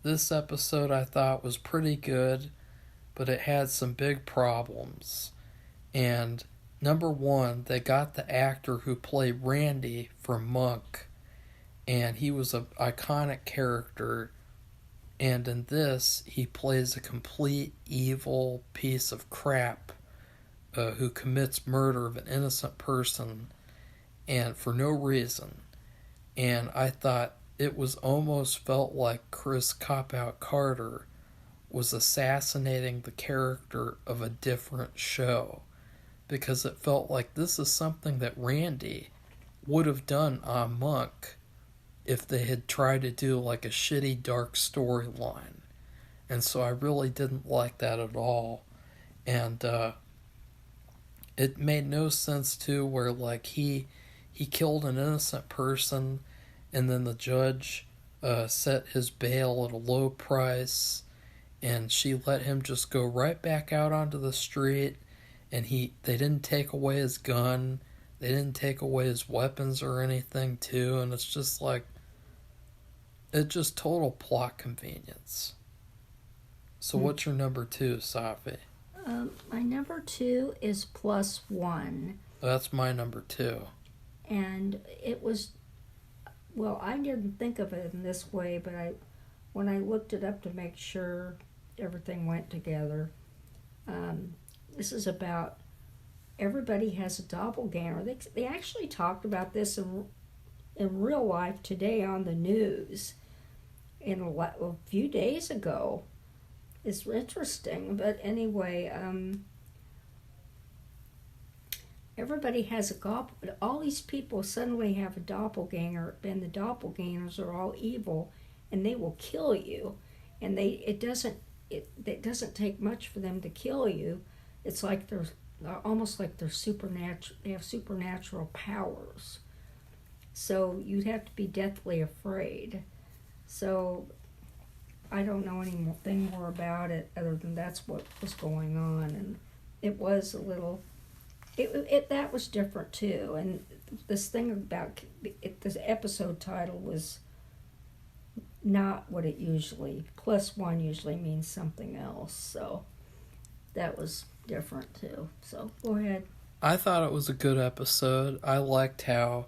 This episode I thought was pretty good, but it had some big problems. And number 1, they got the actor who played Randy from Monk, and he was an iconic character. And in this, he plays a complete evil piece of crap who commits murder of an innocent person, and for no reason. And I thought it was almost felt like Chris Cop-Out Carter was assassinating the character of a different show, because it felt like this is something that Randy would have done on Monk, if they had tried to do like a shitty dark storyline. And so I really didn't like that at all. And it made no sense too, where like he killed an innocent person, and then the judge set his bail at a low price, and she let him just go right back out onto the street, and they didn't take away his gun, they didn't take away his weapons or anything too, and it's just like, it's just total plot convenience. So what's your number 2, Safi? My number 2 is +1. That's my number 2. And it was, well, I didn't think of it in this way, but when I looked it up to make sure everything went together, this is about everybody has a doppelganger. They actually talked about this in real life today on the news a few days ago. It's interesting, but anyway, everybody has all these people suddenly have a doppelganger, and the doppelgangers are all evil, and they will kill you, and it doesn't take much for them to kill you. It's like they're almost like they're supernatural. They have supernatural powers, so you'd have to be deathly afraid. So I don't know anything more about it other than that's what was going on, and it was a little. That was different too, and this thing about this episode title was not what it usually. +1 usually means something else, so that was different too. So go ahead. I thought it was a good episode. I liked how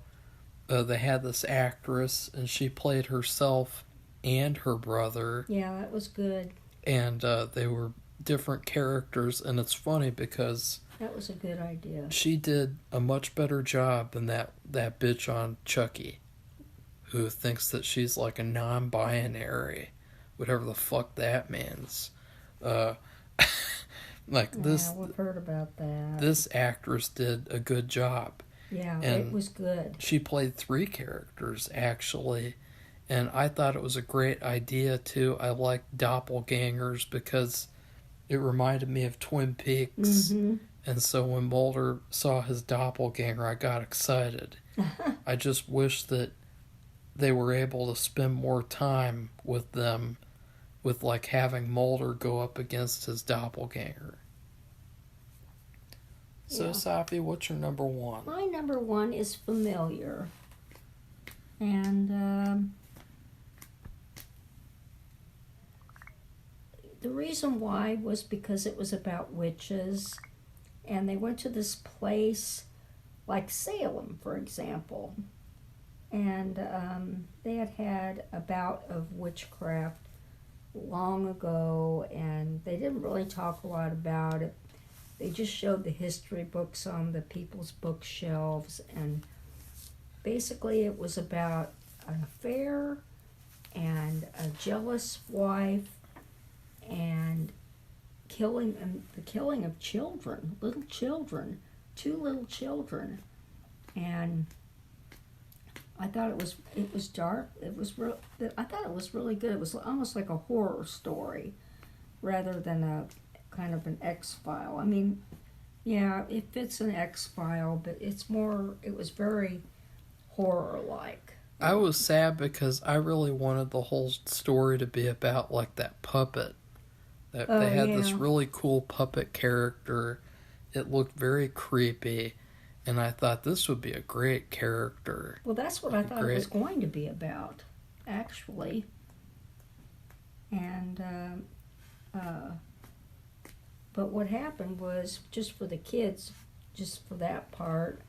they had this actress, and she played herself and her brother. Yeah, that was good. And they were different characters, and it's funny because that was a good idea. She did a much better job than that bitch on Chucky, who thinks that she's like a non-binary, whatever the fuck that means. Like this. Yeah, we've heard about that. This actress did a good job. Yeah, and it was good. She played 3 characters actually, and I thought it was a great idea too. I like doppelgangers because it reminded me of Twin Peaks. Mm-hmm. And so when Mulder saw his doppelganger, I got excited. I just wish that they were able to spend more time with them, with like having Mulder go up against his doppelganger. So, yeah. Safi, what's your number 1? My number 1 is Familiar. And the reason why was because it was about witches. And they went to this place like Salem, for example. And they had a bout of witchcraft long ago, and they didn't really talk a lot about it. They just showed the history books on the people's bookshelves, and basically it was about an affair and a jealous wife and the killing of children, little children, 2 little children. And I thought it was dark. I thought it was really good. It was almost like a horror story rather than a kind of an X-File. I mean, yeah, it fits an X-File, but it was very horror-like. I was sad because I really wanted the whole story to be about like that puppet. They had this really cool puppet character. It looked very creepy, and I thought this would be a great character. Well, that's what I thought it was going to be about, actually. And but what happened was, just for the kids, just for that part,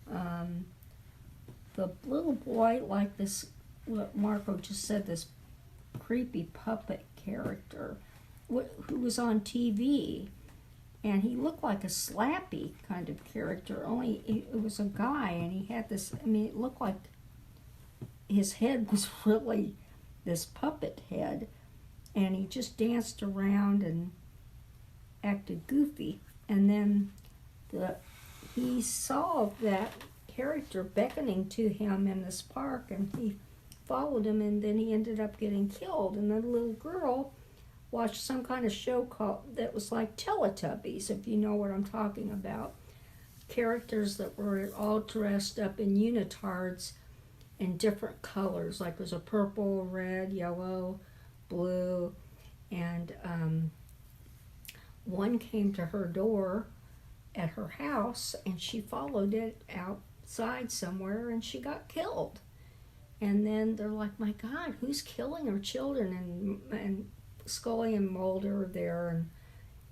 the little boy, like this, what Marco just said, this creepy puppet character who was on TV, and he looked like a Slappy kind of character, only it was a guy, and he had this, I mean, it looked like his head was really this puppet head, and he just danced around and acted goofy. And then he saw that character beckoning to him in this park, and he followed him, and then he ended up getting killed. And then the little girl watched some kind of show that was like Teletubbies, if you know what I'm talking about. Characters that were all dressed up in unitards in different colors, like it was a purple, red, yellow, blue, and one came to her door at her house, and she followed it outside somewhere, and she got killed. And then they're like, my God, who's killing our children? And Scully and Mulder are there, and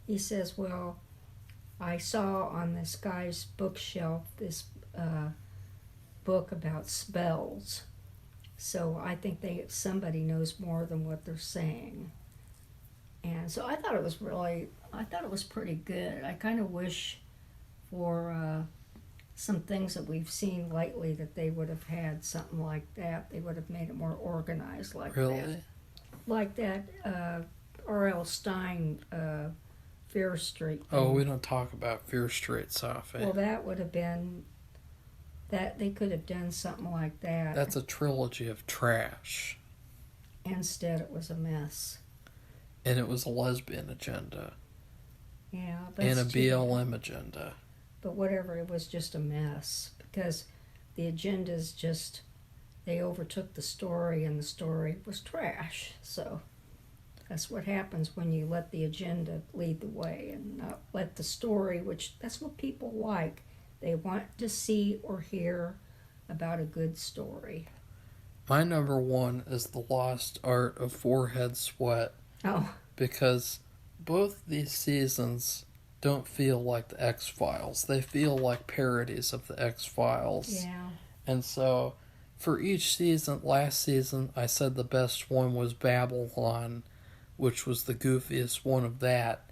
he says, well, I saw on this guy's bookshelf this book about spells. So I think somebody knows more than what they're saying. And so I thought it was pretty good. I kind of wish for some things that we've seen lately that they would have had something like that. They would have made it more organized like Really? that. Like that R.L. Stine Fear Street thing. Oh, we don't talk about Fear Street, Safi. Well, that would have been... that they could have done something like that. That's a trilogy of trash. Instead, it was a mess. And it was a lesbian agenda. Yeah. But And a BLM agenda. But whatever, it was just a mess. Because the agendas just... they overtook the story, and the story was trash. So that's what happens when you let the agenda lead the way and not let the story, which that's what people like. They want to see or hear about a good story. My number one is The Lost Art of Forehead Sweat. Oh. Because both these seasons don't feel like the X-Files. They feel like parodies of the X-Files. Yeah. And so, for each season, last season, I said the best one was Babylon, which was the goofiest one of that.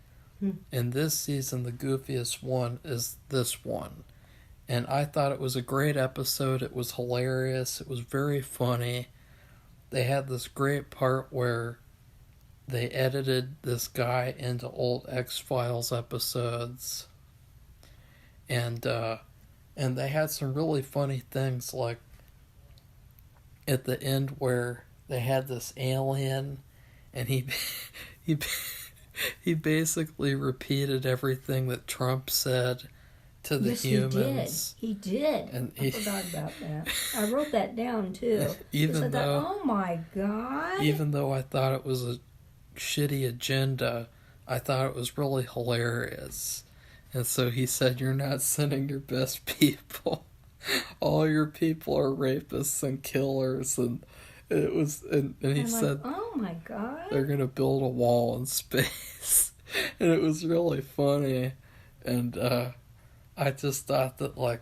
And this season, the goofiest one is this one. And I thought it was a great episode. It was hilarious. It was very funny. They had this great part where they edited this guy into old X-Files episodes. And they had some really funny things, like at the end where they had this alien, and he basically repeated everything that Trump said to the humans. He did. And I forgot about that. I wrote that down too. Even though, oh my God. Even though I thought it was a shitty agenda, I thought it was really hilarious. And so he said, "You're not sending your best people. All your people are rapists and killers." And it was, and he said, "Oh my God, they're gonna build a wall in space." And it was really funny. And I just thought that, like,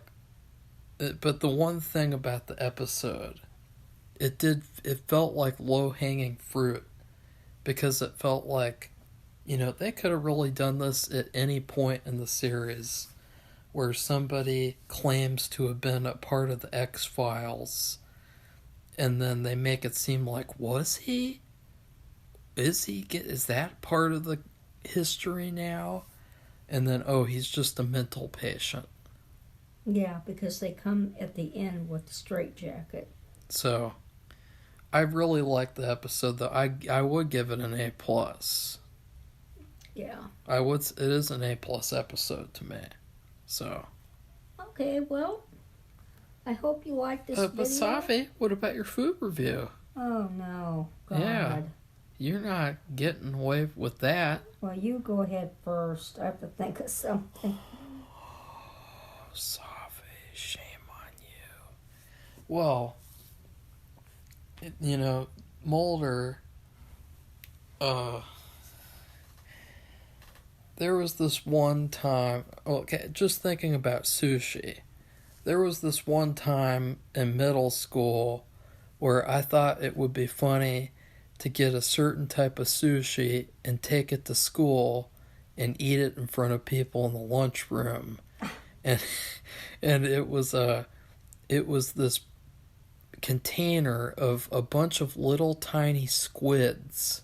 but the one thing about the episode, it felt like low-hanging fruit, because it felt like, you know, they could have really done this at any point in the series where somebody claims to have been a part of the X-Files, and then they make it seem like, was he? Is that part of the history now? And then, oh, he's just a mental patient. Yeah, because they come at the end with the straitjacket. So, I really liked the episode, though. I would give it an A+. Yeah. I would. It is an A+ episode to me. So. Okay, well, I hope you like this video. But Safi, what about your food review? Oh, no. God. Yeah. You're not getting away with that. Well, you go ahead first. I have to think of something. Oh, Safi, shame on you. Well, you know, Mulder, there was this one time, okay, just thinking about sushi, there was this one time in middle school where I thought it would be funny to get a certain type of sushi and take it to school and eat it in front of people in the lunchroom. And it was this container of a bunch of little tiny squids.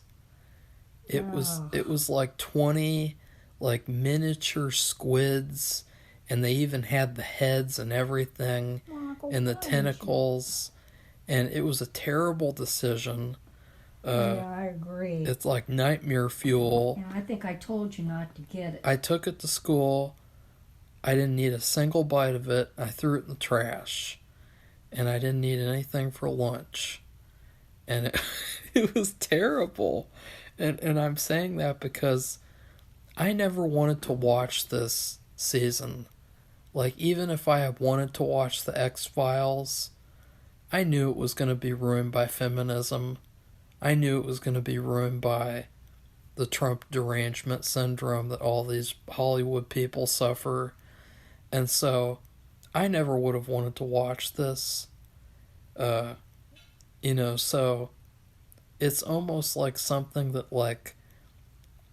It was like 20 like miniature squids, and they even had the heads and everything and the tentacles. And it was a terrible decision. Yeah, I agree. It's like nightmare fuel. Yeah, I think I told you not to get it. I took it to school. I didn't eat a single bite of it. I threw it in the trash. And I didn't eat anything for lunch. And it was terrible. And I'm saying that because I never wanted to watch this season. Like, even if I had wanted to watch the X-Files, I knew it was going to be ruined by feminism. I knew it was going to be ruined by the Trump derangement syndrome that all these Hollywood people suffer. And so I never would have wanted to watch this. So it's almost like something that, like,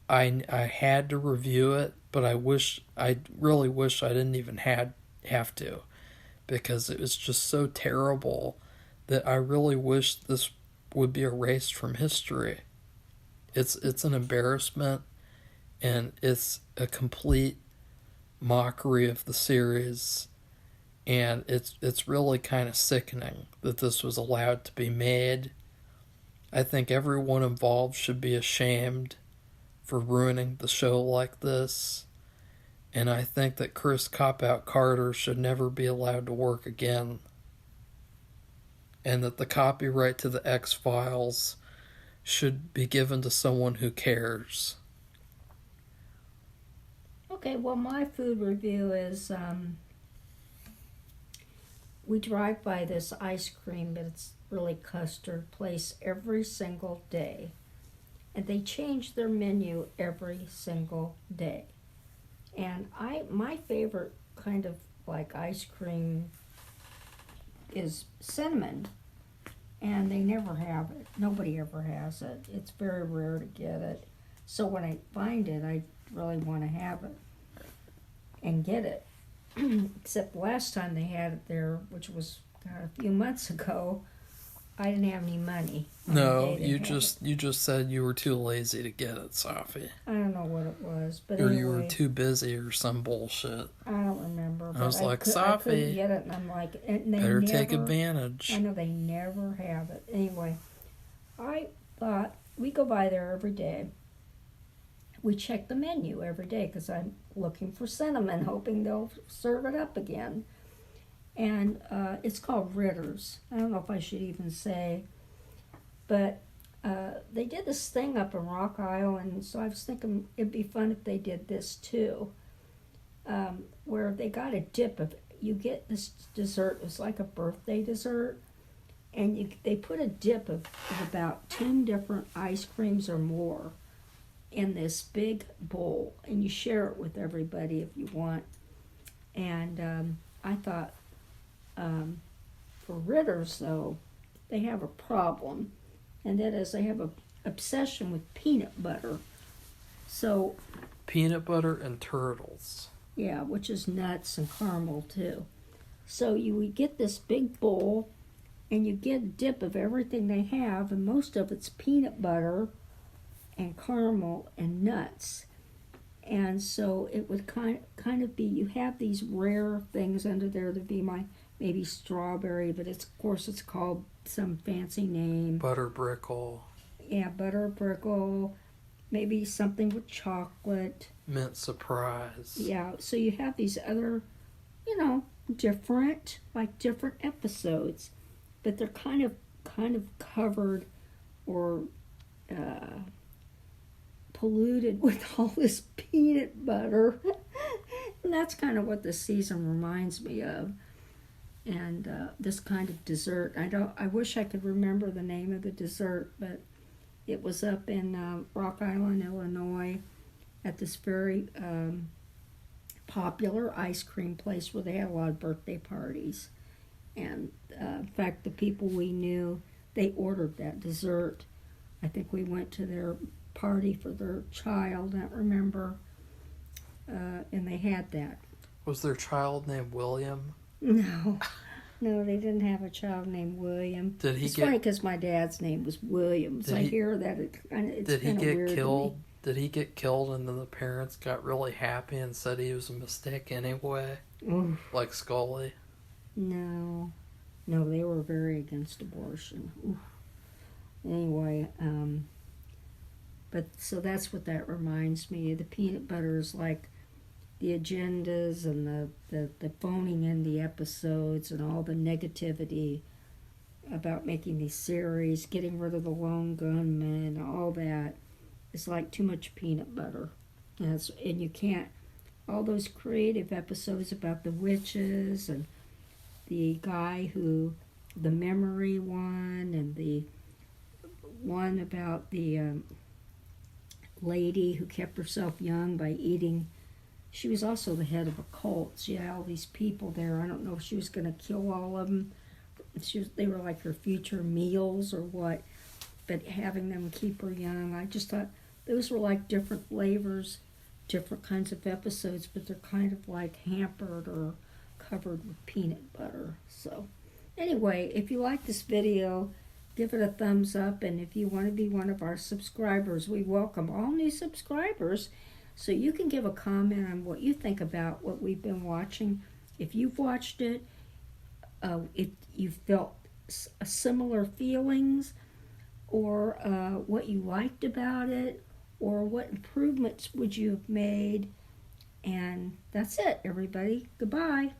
I had to review it, but I really wish I didn't even have to, because it was just so terrible that I really wish this would be erased from history. It's an embarrassment, and it's a complete mockery of the series, and it's really kind of sickening that this was allowed to be made. I think everyone involved should be ashamed for ruining the show like this, and I think that Chris Cop-Out Carter should never be allowed to work again, and that the copyright to the X-Files should be given to someone who cares. Okay, well, my food review is we drive by this ice cream, but it's really custard place every single day. And they change their menu every single day. And my favorite kind of like ice cream is cinnamon. And they never have it. Nobody ever has it. It's very rare to get it. So when I find it, I really want to have it and get it. Except last time they had it there, which was a few months ago, I didn't have any money. No, you just said you were too lazy to get it, Safi. I don't know what it was, but or anyway, you were too busy or some bullshit. I don't remember. I was like, I couldn't Safi, get it, and I'm like, and they better never, take advantage. I know they never have it. Anyway, I thought we go by there every day. We check the menu every day because I'm looking for cinnamon, hoping they'll serve it up again. And it's called Ritter's. I don't know if I should even say, but they did this thing up in Rock Island, so I was thinking it'd be fun if they did this too, where they got a dip of, you get this dessert, it's like a birthday dessert, and they put a dip of about 10 different ice creams or more in this big bowl, and you share it with everybody if you want. And I thought, for Ritter's, though, they have a problem, and that is they have an obsession with peanut butter. So peanut butter and turtles. Yeah, which is nuts and caramel, too. So you would get this big bowl, and you get a dip of everything they have, and most of it's peanut butter and caramel and nuts. And so it would kind of be, you have these rare things under there. There'd be maybe strawberry, but of course it's called some fancy name. Butter brickle. Yeah, butter brickle. Maybe something with chocolate. Mint surprise. Yeah, so you have these other, different episodes, but they're kind of covered or polluted with all this peanut butter. And that's kind of what this season reminds me of. And this kind of dessert. I wish I could remember the name of the dessert, but it was up in Rock Island, Illinois, at this very popular ice cream place where they had a lot of birthday parties. And in fact, the people we knew, they ordered that dessert. I think we went to their party for their child, I don't remember, and they had that. Was their child named William? No, they didn't have a child named William. It's funny because my dad's name was William, so I hear that it's kind of weird. Did he get killed? Did he get killed and then the parents got really happy and said he was a mistake anyway? Oof. Like Scully? No. No, they were very against abortion. Oof. Anyway, but so that's what that reminds me of. The peanut butter is like the agendas and the phoning in the episodes and all the negativity about making these series, getting rid of the lone gunman, all that. It's like too much peanut butter. And you can't, all those creative episodes about the witches and the guy who, the memory one, and the one about the lady who kept herself young by eating. She was also the head of a cult. She had all these people there. I don't know if she was going to kill all of them. They were like her future meals or what. But having them keep her young, I just thought those were like different flavors, different kinds of episodes, but they're kind of like hampered or covered with peanut butter. So anyway, if you like this video, give it a thumbs up. And if you want to be one of our subscribers, we welcome all new subscribers. So you can give a comment on what you think about what we've been watching. If you've watched it, if you felt similar feelings, or what you liked about it, or what improvements would you have made. And that's it, everybody. Goodbye.